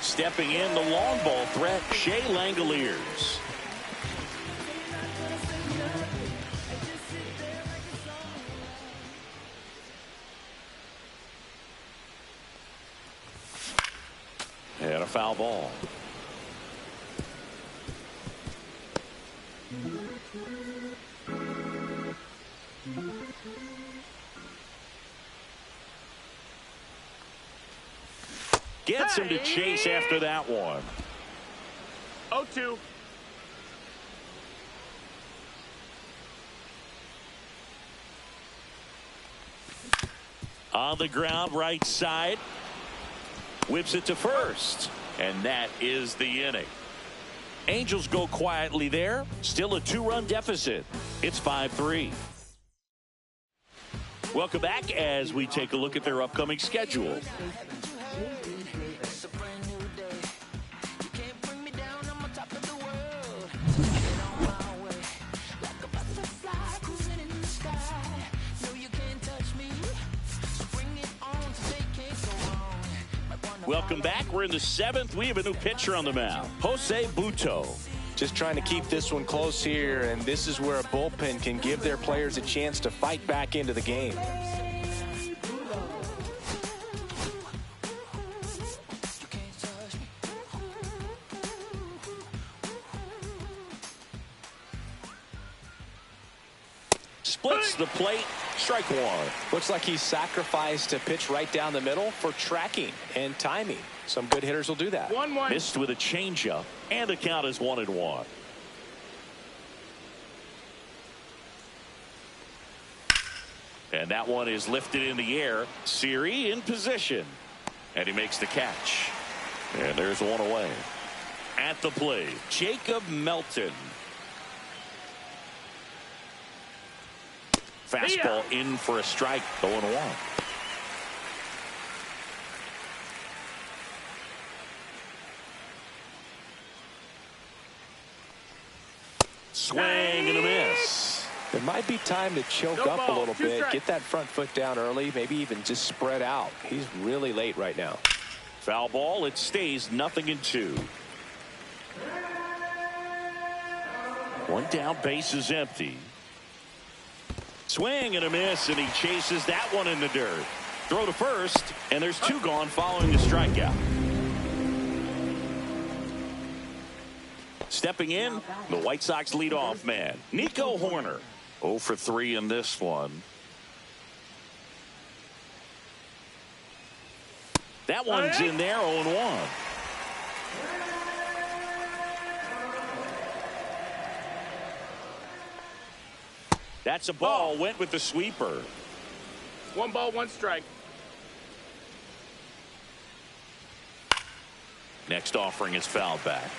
Stepping in, the long ball threat, Shea Langoliers. And a foul ball. Gets him to chase after that one. 0-2. On the ground, right side. Whips it to first. And that is the inning. Angels go quietly there. Still a 2-run deficit. It's 5-3. Welcome back as we take a look at their upcoming schedule. Welcome back. We're in the 7th. We have a new pitcher on the mound, Jose Butto. Just trying to keep this one close here, and this is where a bullpen can give their players a chance to fight back into the game. Splits the plate. Strike one. Looks like he sacrificed a pitch right down the middle for tracking and timing. Some good hitters will do that. 1-1. Missed with a changeup, and the count is 1-1. And that one is lifted in the air. Siri in position. And he makes the catch. And there's one away. At the plate, Jacob Melton. Fastball in for a strike. 0-1. Swing and a miss. It might be time to choke up a little bit. Get that front foot down early. Maybe even just spread out. He's really late right now. Foul ball. It stays 0-2. One down, base is empty. Swing and a miss, and he chases that one in the dirt. Throw to first, and there's two gone following the strikeout. Stepping in, the White Sox leadoff man, Nico Horner. 0 for 3 in this one. That one's in there, 0-1. That's a ball. Went with the sweeper. 1 ball, 1 strike. Next offering is fouled back.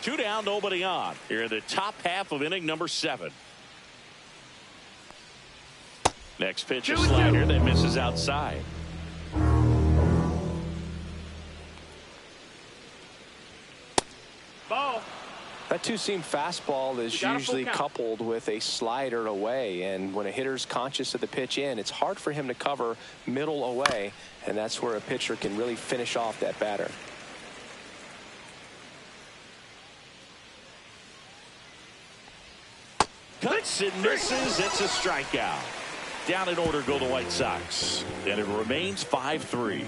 2 down, nobody on. Here in the top half of inning number 7. Next pitch, a slider that misses outside. Ball. That two-seam fastball is usually coupled with a slider away, and when a hitter's conscious of the pitch in, it's hard for him to cover middle away, and that's where a pitcher can really finish off that batter. Cuts and misses. It's a strikeout. Down in order go the White Sox, and it remains 5-3.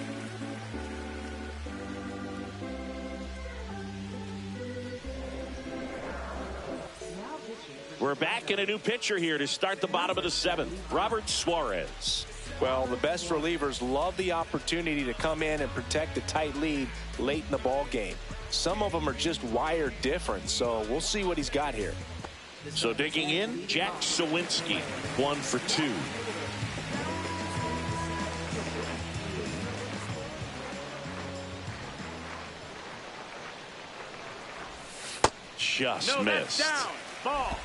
We're back in a new pitcher here to start the bottom of the 7th. Robert Suarez. Well, the best relievers love the opportunity to come in and protect a tight lead late in the ball game. Some of them are just wired different, so we'll see what he's got here. So digging in, Jack Sawinski, 1 for 2. Just missed. That's down. Ball.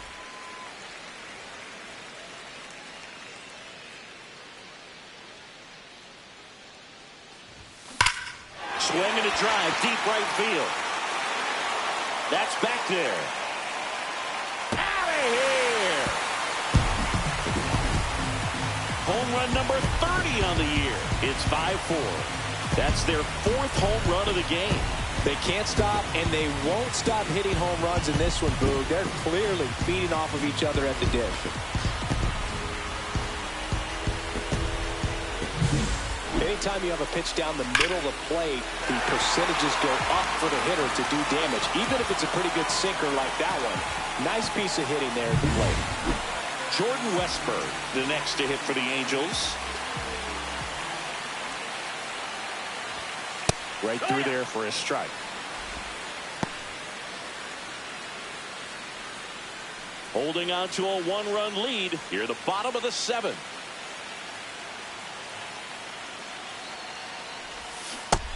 Swing and a drive, deep right field. That's back there. Out of here. Home run number 30 on the year. It's 5-4. That's their 4th home run of the game. They can't stop, and they won't stop hitting home runs in this one, Boog. They're clearly feeding off of each other at the dish. Anytime you have a pitch down the middle of the plate, the percentages go up for the hitter to do damage, even if it's a pretty good sinker like that one. Nice piece of hitting there at the plate. Jordan Westburg, the next to hit for the Angels. Right through there for a strike. Holding on to a 1-run lead here at the bottom of the 7th.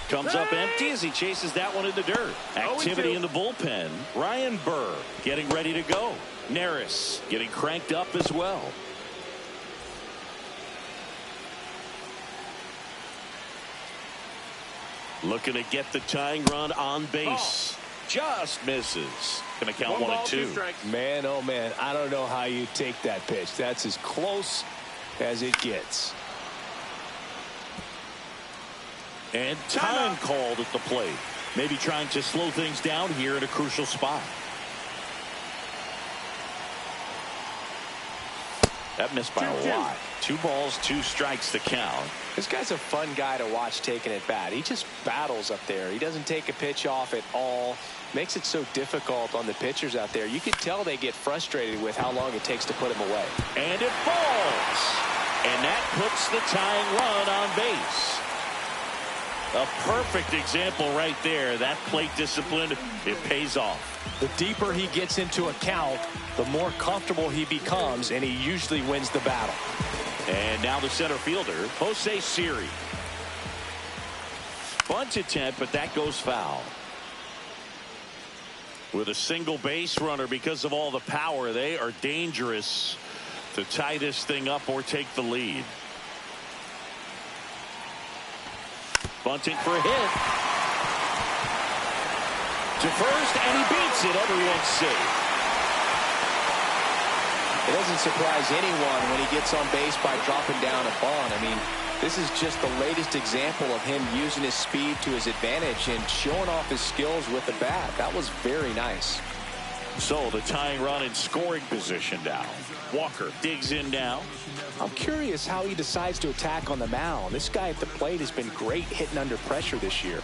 Comes up empty as he chases that one in the dirt. Activity in the bullpen. Ryan Burr getting ready to go. Neris getting cranked up as well. Looking to get the tying run on base. Just misses. Going to count 1-2. Man, oh man, I don't know how you take that pitch. That's as close as it gets. And time called at the plate. Maybe trying to slow things down here at a crucial spot. That missed by a lot. 2 balls, 2 strikes to count. This guy's a fun guy to watch taking at bat. He just battles up there. He doesn't take a pitch off at all. Makes it so difficult on the pitchers out there. You can tell they get frustrated with how long it takes to put him away. And it falls. And that puts the tying run on base. A perfect example right there. That plate discipline, it pays off. The deeper he gets into a count, the more comfortable he becomes, and he usually wins the battle. And now the center fielder, Jose Siri. Bunt attempt, but that goes foul. With a single base runner, because of all the power, they are dangerous to tie this thing up or take the lead. Bunting for a hit. To first, and he beats it. Everyone's safe. It doesn't surprise anyone when he gets on base by dropping down a bunt. I mean, this is just the latest example of him using his speed to his advantage and showing off his skills with the bat. That was very nice. So the tying run in scoring position now. Walker digs in now. I'm curious how he decides to attack on the mound. This guy at the plate has been great hitting under pressure this year.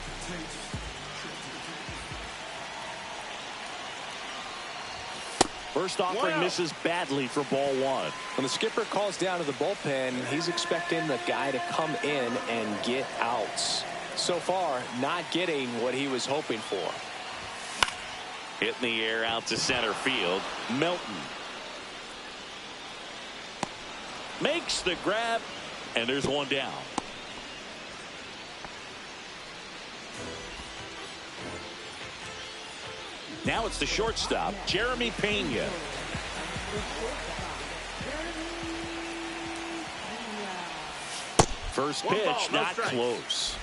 First offering misses badly for ball 1. When the skipper calls down to the bullpen, he's expecting the guy to come in and get outs. So far, not getting what he was hoping for. Hit in the air out to center field. Melton makes the grab, and there's one down. Now it's the shortstop, Jeremy Pena. First pitch, not close.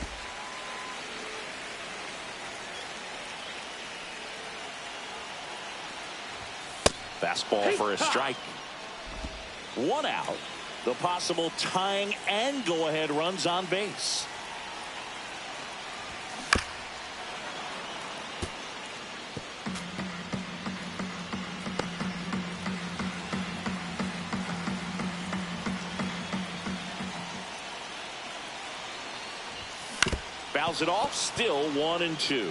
Fastball for a strike. 1 out. The possible tying and go-ahead runs on base. Fouls it off, still 1-2.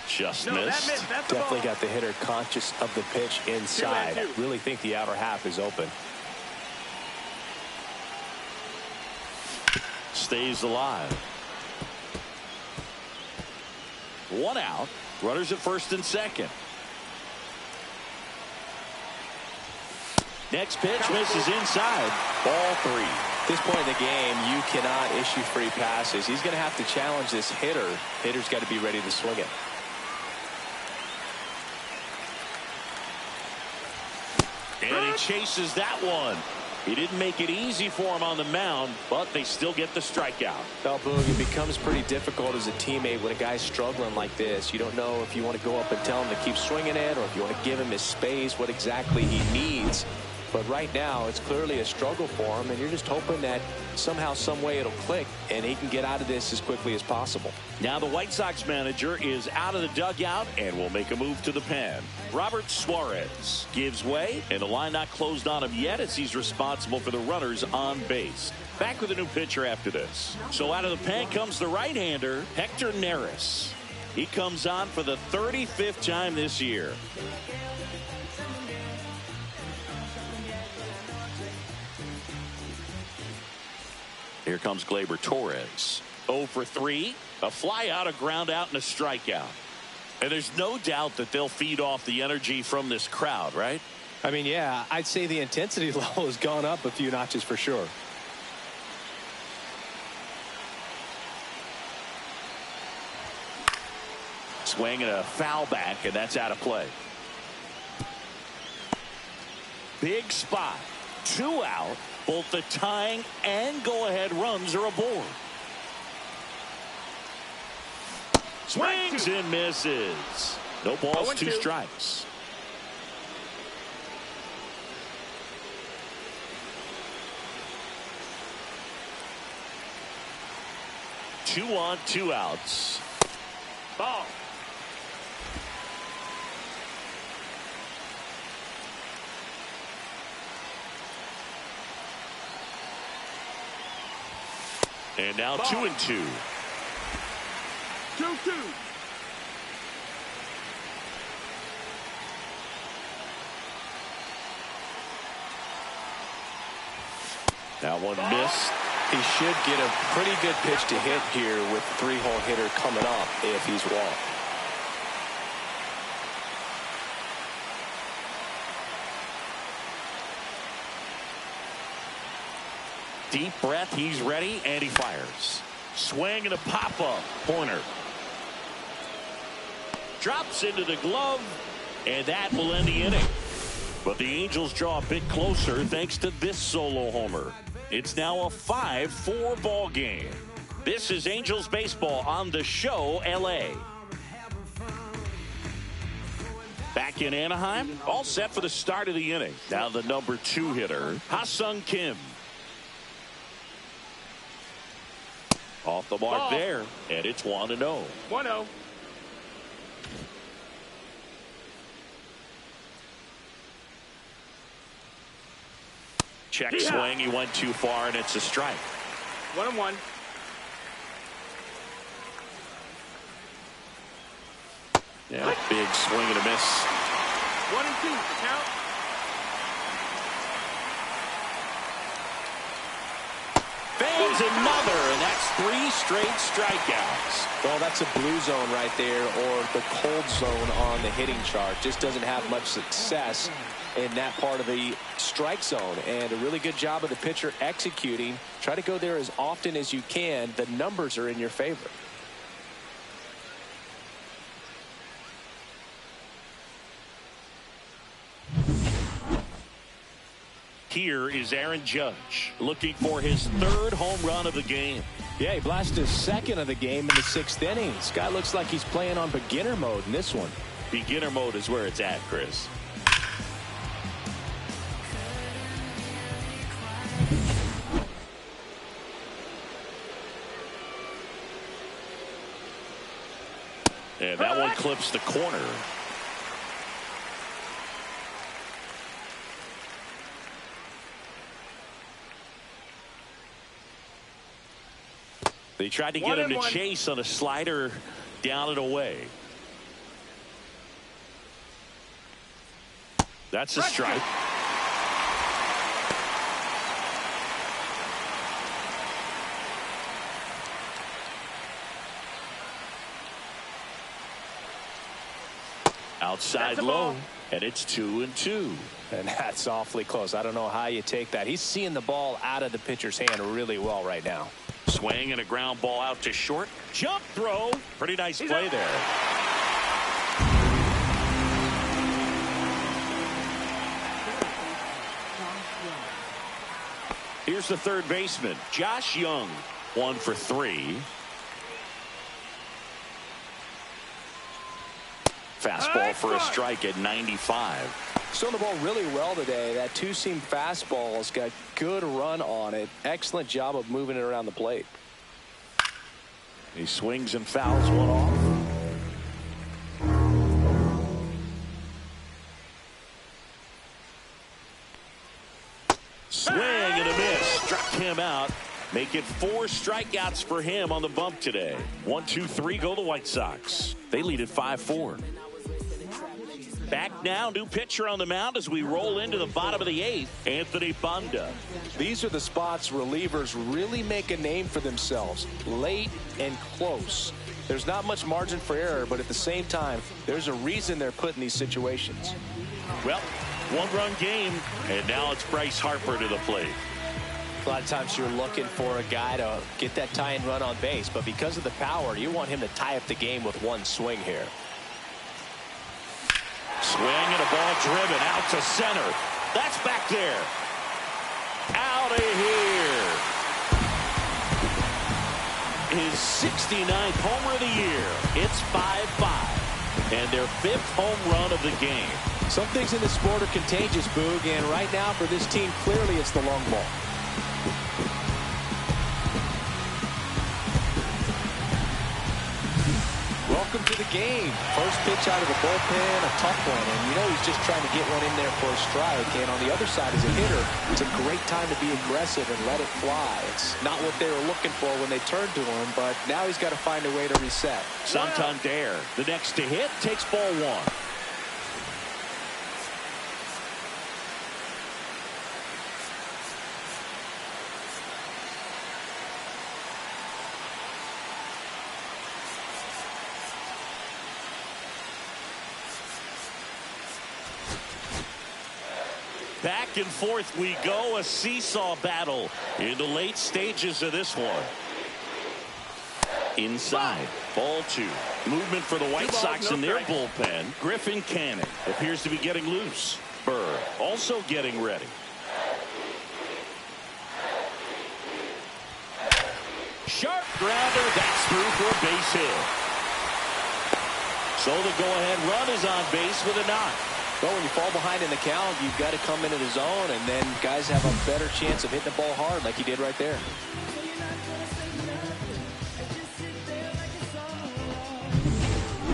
Just missed. Definitely got the hitter conscious of the pitch inside. I really think the outer half is open. Stays alive. 1 out. Runners at first and second. Next pitch misses inside. Ball 3. At this point in the game, you cannot issue free passes. He's going to have to challenge this hitter. Hitter's got to be ready to swing it. And he chases that one. He didn't make it easy for him on the mound, but they still get the strikeout. Well, Boog, it becomes pretty difficult as a teammate when a guy's struggling like this. You don't know if you want to go up and tell him to keep swinging it or if you want to give him his space, what exactly he needs. But right now, it's clearly a struggle for him, and you're just hoping that somehow, some way it'll click, and he can get out of this as quickly as possible. Now the White Sox manager is out of the dugout and will make a move to the pen. Robert Suarez gives way, and the line not closed on him yet as he's responsible for the runners on base. Back with a new pitcher after this. So out of the pen comes the right-hander, Hector Neris. He comes on for the 35th time this year. Here comes Gleyber Torres. 0 for 3. A fly out, a ground out, and a strikeout. And there's no doubt that they'll feed off the energy from this crowd, right? I mean, yeah, I'd say the intensity level has gone up a few notches for sure. Swing and a foul back, and that's out of play. Big spot. 2 out. Both the tying and go-ahead runs are aboard. Swings and misses. No balls, 2 strikes. Two on, 2 outs. Ball. And now 2 and 2. 2-2. That one missed. He should get a pretty good pitch to hit here with 3-hole hitter coming up if he's walked. Deep breath, he's ready, and he fires. Swing and a pop-up. Pointer. Drops into the glove, and that will end the inning. But the Angels draw a bit closer thanks to this solo homer. It's now a 5-4 ball game. This is Angels baseball on the show, LA. Back in Anaheim, all set for the start of the inning. Now the number 2 hitter, Ha-Sung Kim. Off the mark there, and it's 1-0. 1-0. Check swing, he went too far, and it's a strike. 1-1. Yeah, big swing and a miss. 1-2. Count. Bangs another, and that's 3 straight strikeouts. Well, that's a blue zone right there, or the cold zone on the hitting chart. Just doesn't have much success in that part of the strike zone, and a really good job of the pitcher executing. Try to go there as often as you can. The numbers are in your favor. Here is Aaron Judge looking for his 3rd home run of the game. Yeah, he blasted his 2nd of the game in the 6th inning. This guy looks like he's playing on beginner mode in this one. Beginner mode is where it's at, Chris. And that one clips the corner. They tried to get him to chase on a slider down and away. That's a strike. Outside low, and it's 2-2. And that's awfully close. I don't know how you take that. He's seeing the ball out of the pitcher's hand really well right now. Swing and a ground ball out to short. Jump throw. Pretty nice play there. Here's the third baseman, Josh Young. 1 for 3. Fastball for a strike at 95. Throwing the ball really well today. That two-seam fastball has got good run on it. Excellent job of moving it around the plate. He swings and fouls one off. Swing and a miss. Struck him out. Make it 4 strikeouts for him on the bump today. 1, 2, 3 go the White Sox. They lead at 5-4. Back now, new pitcher on the mound as we roll into the bottom of the 8th, Anthony Banda. These are the spots relievers really make a name for themselves, late and close. There's not much margin for error, but at the same time, there's a reason they're put in these situations. Well, 1-run game, and now it's Bryce Harper to the plate. A lot of times you're looking for a guy to get that tying run on base, but because of the power, you want him to tie up the game with one swing here. Swing and a ball driven out to center. That's back there. Out of here. His 69th homer of the year. It's 5-5. And their 5th home run of the game. Some things in this sport are contagious, Boog, and right now for this team, clearly it's the long ball. Welcome to the game. First pitch out of the bullpen, a tough one, and you know he's just trying to get one in there for a strike. And on the other side, as a hitter, it's a great time to be aggressive and let it fly. It's not what they were looking for when they turned to him, but now he's got to find a way to reset. Santander, the next to hit, takes ball 1. Back and forth we go, a seesaw battle in the late stages of this one. Inside, ball 2. Movement for the White Sox in their bullpen. Griffin Canning appears to be getting loose. Burr also getting ready. Sharp grounder, that's through for a base hit. So the go-ahead run is on base with a knock. Well, when you fall behind in the count, you've got to come into the zone, and then guys have a better chance of hitting the ball hard like he did right there.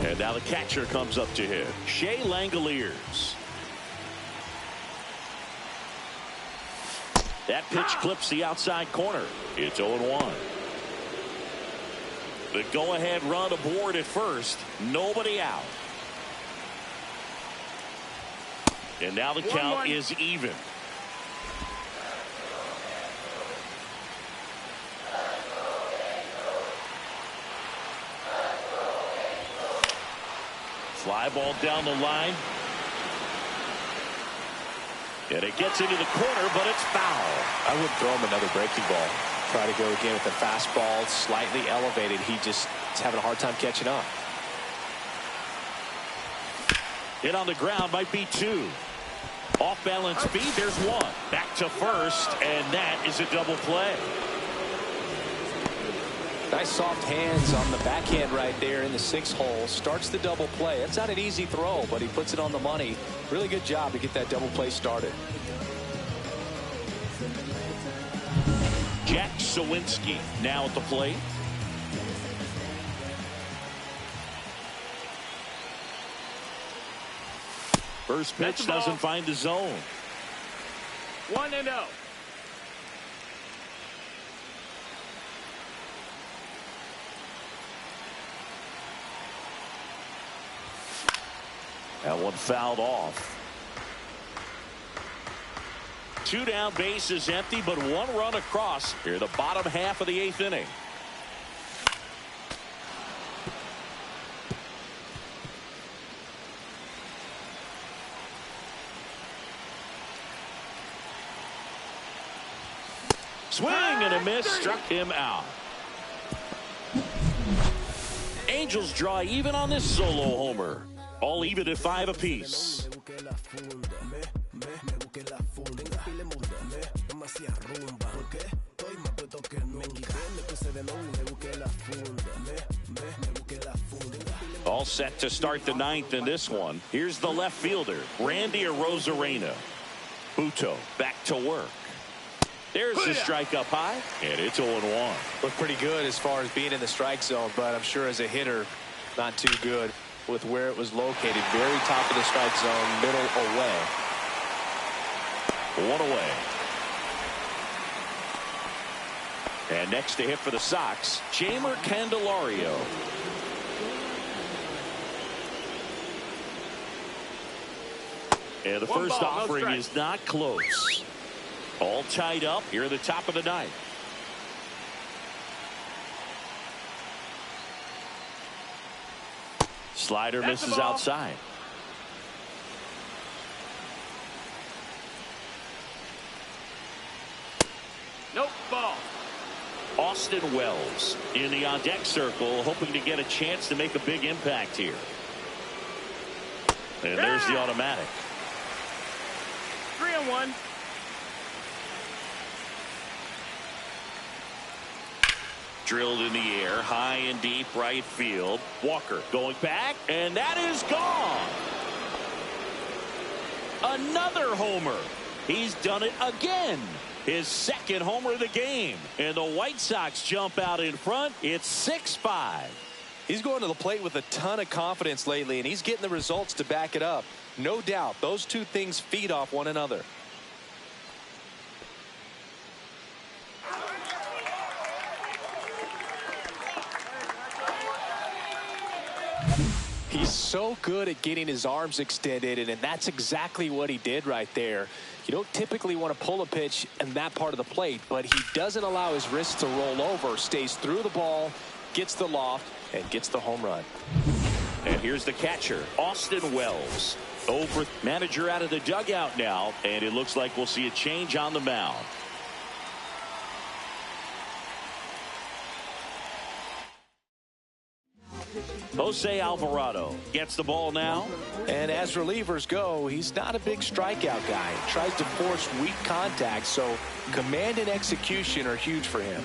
And now the catcher comes up to hit. Shea Langoliers. That pitch clips the outside corner. It's 0-1. The go-ahead run aboard at first. Nobody out. And now the count is even. Fly ball down the line. And it gets into the corner, but it's foul. I would throw him another breaking ball. Try to go again with the fastball, slightly elevated. He just is having a hard time catching up. Hit on the ground might be 2. Off balance speed, there's 1. Back to first, and that is a double play. Nice soft hands on the backhand right there in the 6th hole. Starts the double play. That's not an easy throw, but he puts it on the money. Really good job to get that double play started. Jack Sawinski now at the plate. First pitch doesn't find the zone. 1-0. That one fouled off. 2 down, bases empty, but 1 run across here, the bottom half of the 8th inning. Swing and a miss, struck him out. Angels draw even on this solo homer. All even at 5 apiece. All set to start the ninth in this one. Here's the left fielder, Randy Arozarena. Buto back to work. There's the strike up high, and it's 0-1. Looked pretty good as far as being in the strike zone, but I'm sure as a hitter, not too good with where it was located. Very top of the strike zone, middle away. One away. And next to hit for the Sox, Jeimer Candelario. And the first offering is not close. All tied up here at the top of the ninth. Slider misses outside. Nope, ball. Austin Wells in the on-deck circle, hoping to get a chance to make a big impact here. And there's the automatic. 3-1. Drilled in the air, high and deep right field. Walker going back, and that is gone. Another homer. He's done it again. His second homer of the game. And the White Sox jump out in front. It's 6-5. He's going to the plate with a ton of confidence lately, and he's getting the results to back it up. No doubt, those two things feed off one another. He's so good at getting his arms extended, and that's exactly what he did right there. You don't typically want to pull a pitch in that part of the plate, but he doesn't allow his wrists to roll over, stays through the ball, gets the loft, and gets the home run. And here's the catcher, Austin Wells. Over manager out of the dugout now, and it looks like we'll see a change on the mound. Jose Alvarado gets the ball now. And as relievers go, he's not a big strikeout guy. He tries to force weak contact, so command and execution are huge for him.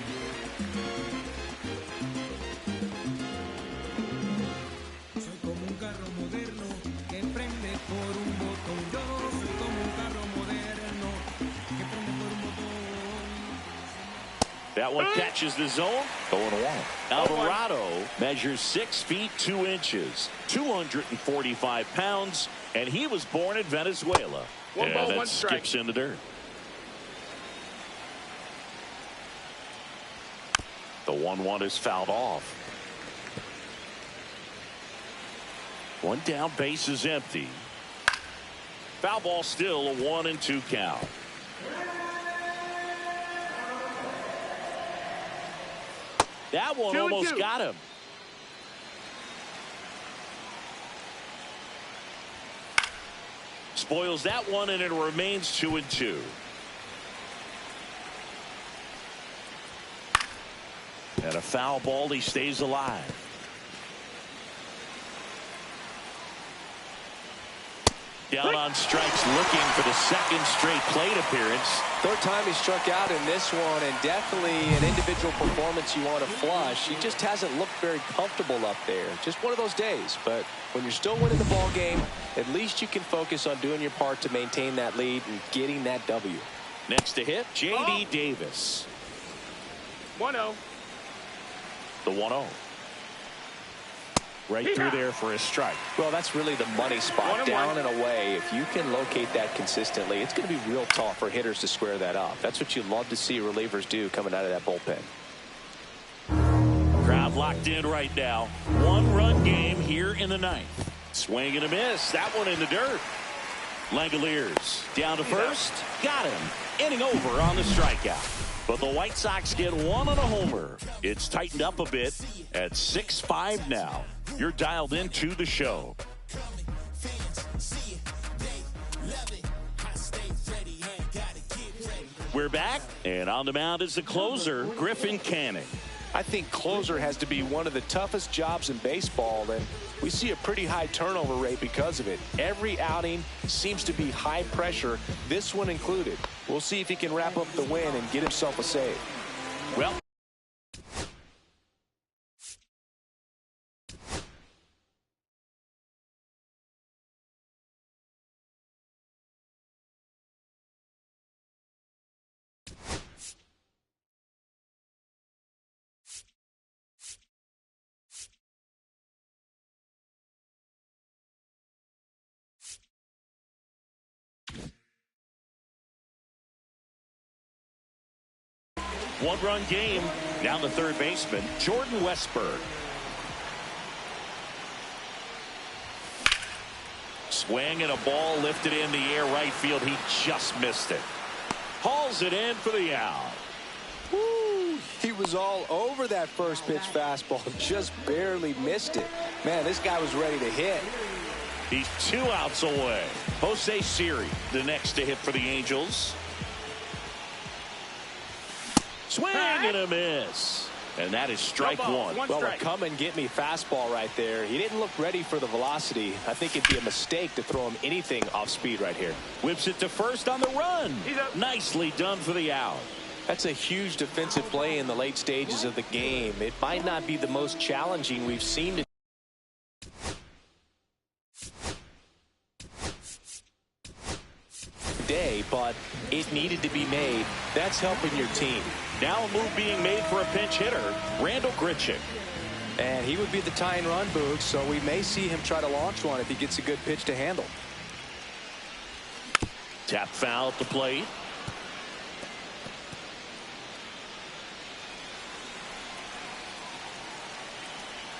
That one catches the zone. 0-1. Alvarado measures 6 feet 2 inches, 245 pounds, and he was born in Venezuela. One ball, that one strike. skips in the dirt. The 1-1 is fouled off. One down, base is empty. Foul ball still, a 1-2 count. That one almost got him. Spoils that one, and it remains 2-2. And a foul ball, he stays alive. Down on strikes, looking for the second straight plate appearance. Third time he struck out in this one, and definitely an individual performance you want to flush. He just hasn't looked very comfortable up there. Just one of those days. But when you're still winning the ball game, at least you can focus on doing your part to maintain that lead and getting that W. Next to hit, J.D. Davis. 1-0. The 1-0. Right through there for a strike. Well, that's really the money spot, down and away. If you can locate that consistently, it's going to be real tough for hitters to square that up. That's what you love to see relievers do coming out of that bullpen. Crowd locked in right now. 1-run game here in the ninth. Swing and a miss. That one in the dirt. Langoliers down to first. Got him. Inning over on the strikeout. But the White Sox get one on a homer. It's tightened up a bit at 6-5 now. You're dialed into the show. We're back, and on the mound is the closer, Griffin Canning. I think closer has to be one of the toughest jobs in baseball, and we see a pretty high turnover rate because of it. Every outing seems to be high pressure, this one included. We'll see if he can wrap up the win and get himself a save. Well, One-run game. Down the third baseman, Jordan Westburg. Swing and a ball lifted in the air right field. He just missed it. Hauls it in for the out. Woo! He was all over that first pitch fastball. Just barely missed it. Man, this guy was ready to hit. He's 2 outs away. Jose Siri, the next to hit for the Angels. Swing and a miss. And that is strike one. Well, a come and get me fastball right there. He didn't look ready for the velocity. I think it'd be a mistake to throw him anything off speed right here. Whips it to first on the run. Nicely done for the out. That's a huge defensive play in the late stages of the game. It might not be the most challenging we've seen today, but it needed to be made. That's helping your team. Now a move being made for a pinch hitter, Randall Grichuk. And he would be the tying run, Boog, so we may see him try to launch one if he gets a good pitch to handle. Tap foul at the plate.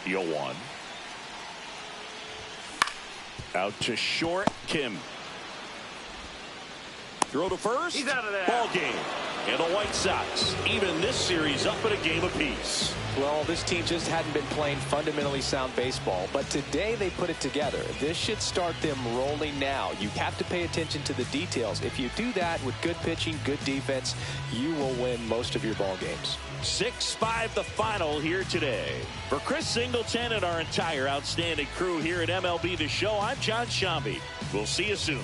The 0-1. Out to short, Kim. Throw to first. He's out of there. Ball game. And the White Sox even this series up at a game apiece. Well, this team just hadn't been playing fundamentally sound baseball, but today they put it together. This should start them rolling now. You have to pay attention to the details. If you do that with good pitching, good defense, you will win most of your ball games. 6-5 the final here today. For Chris Singleton and our entire outstanding crew here at MLB The Show, I'm John Shambi. We'll see you soon.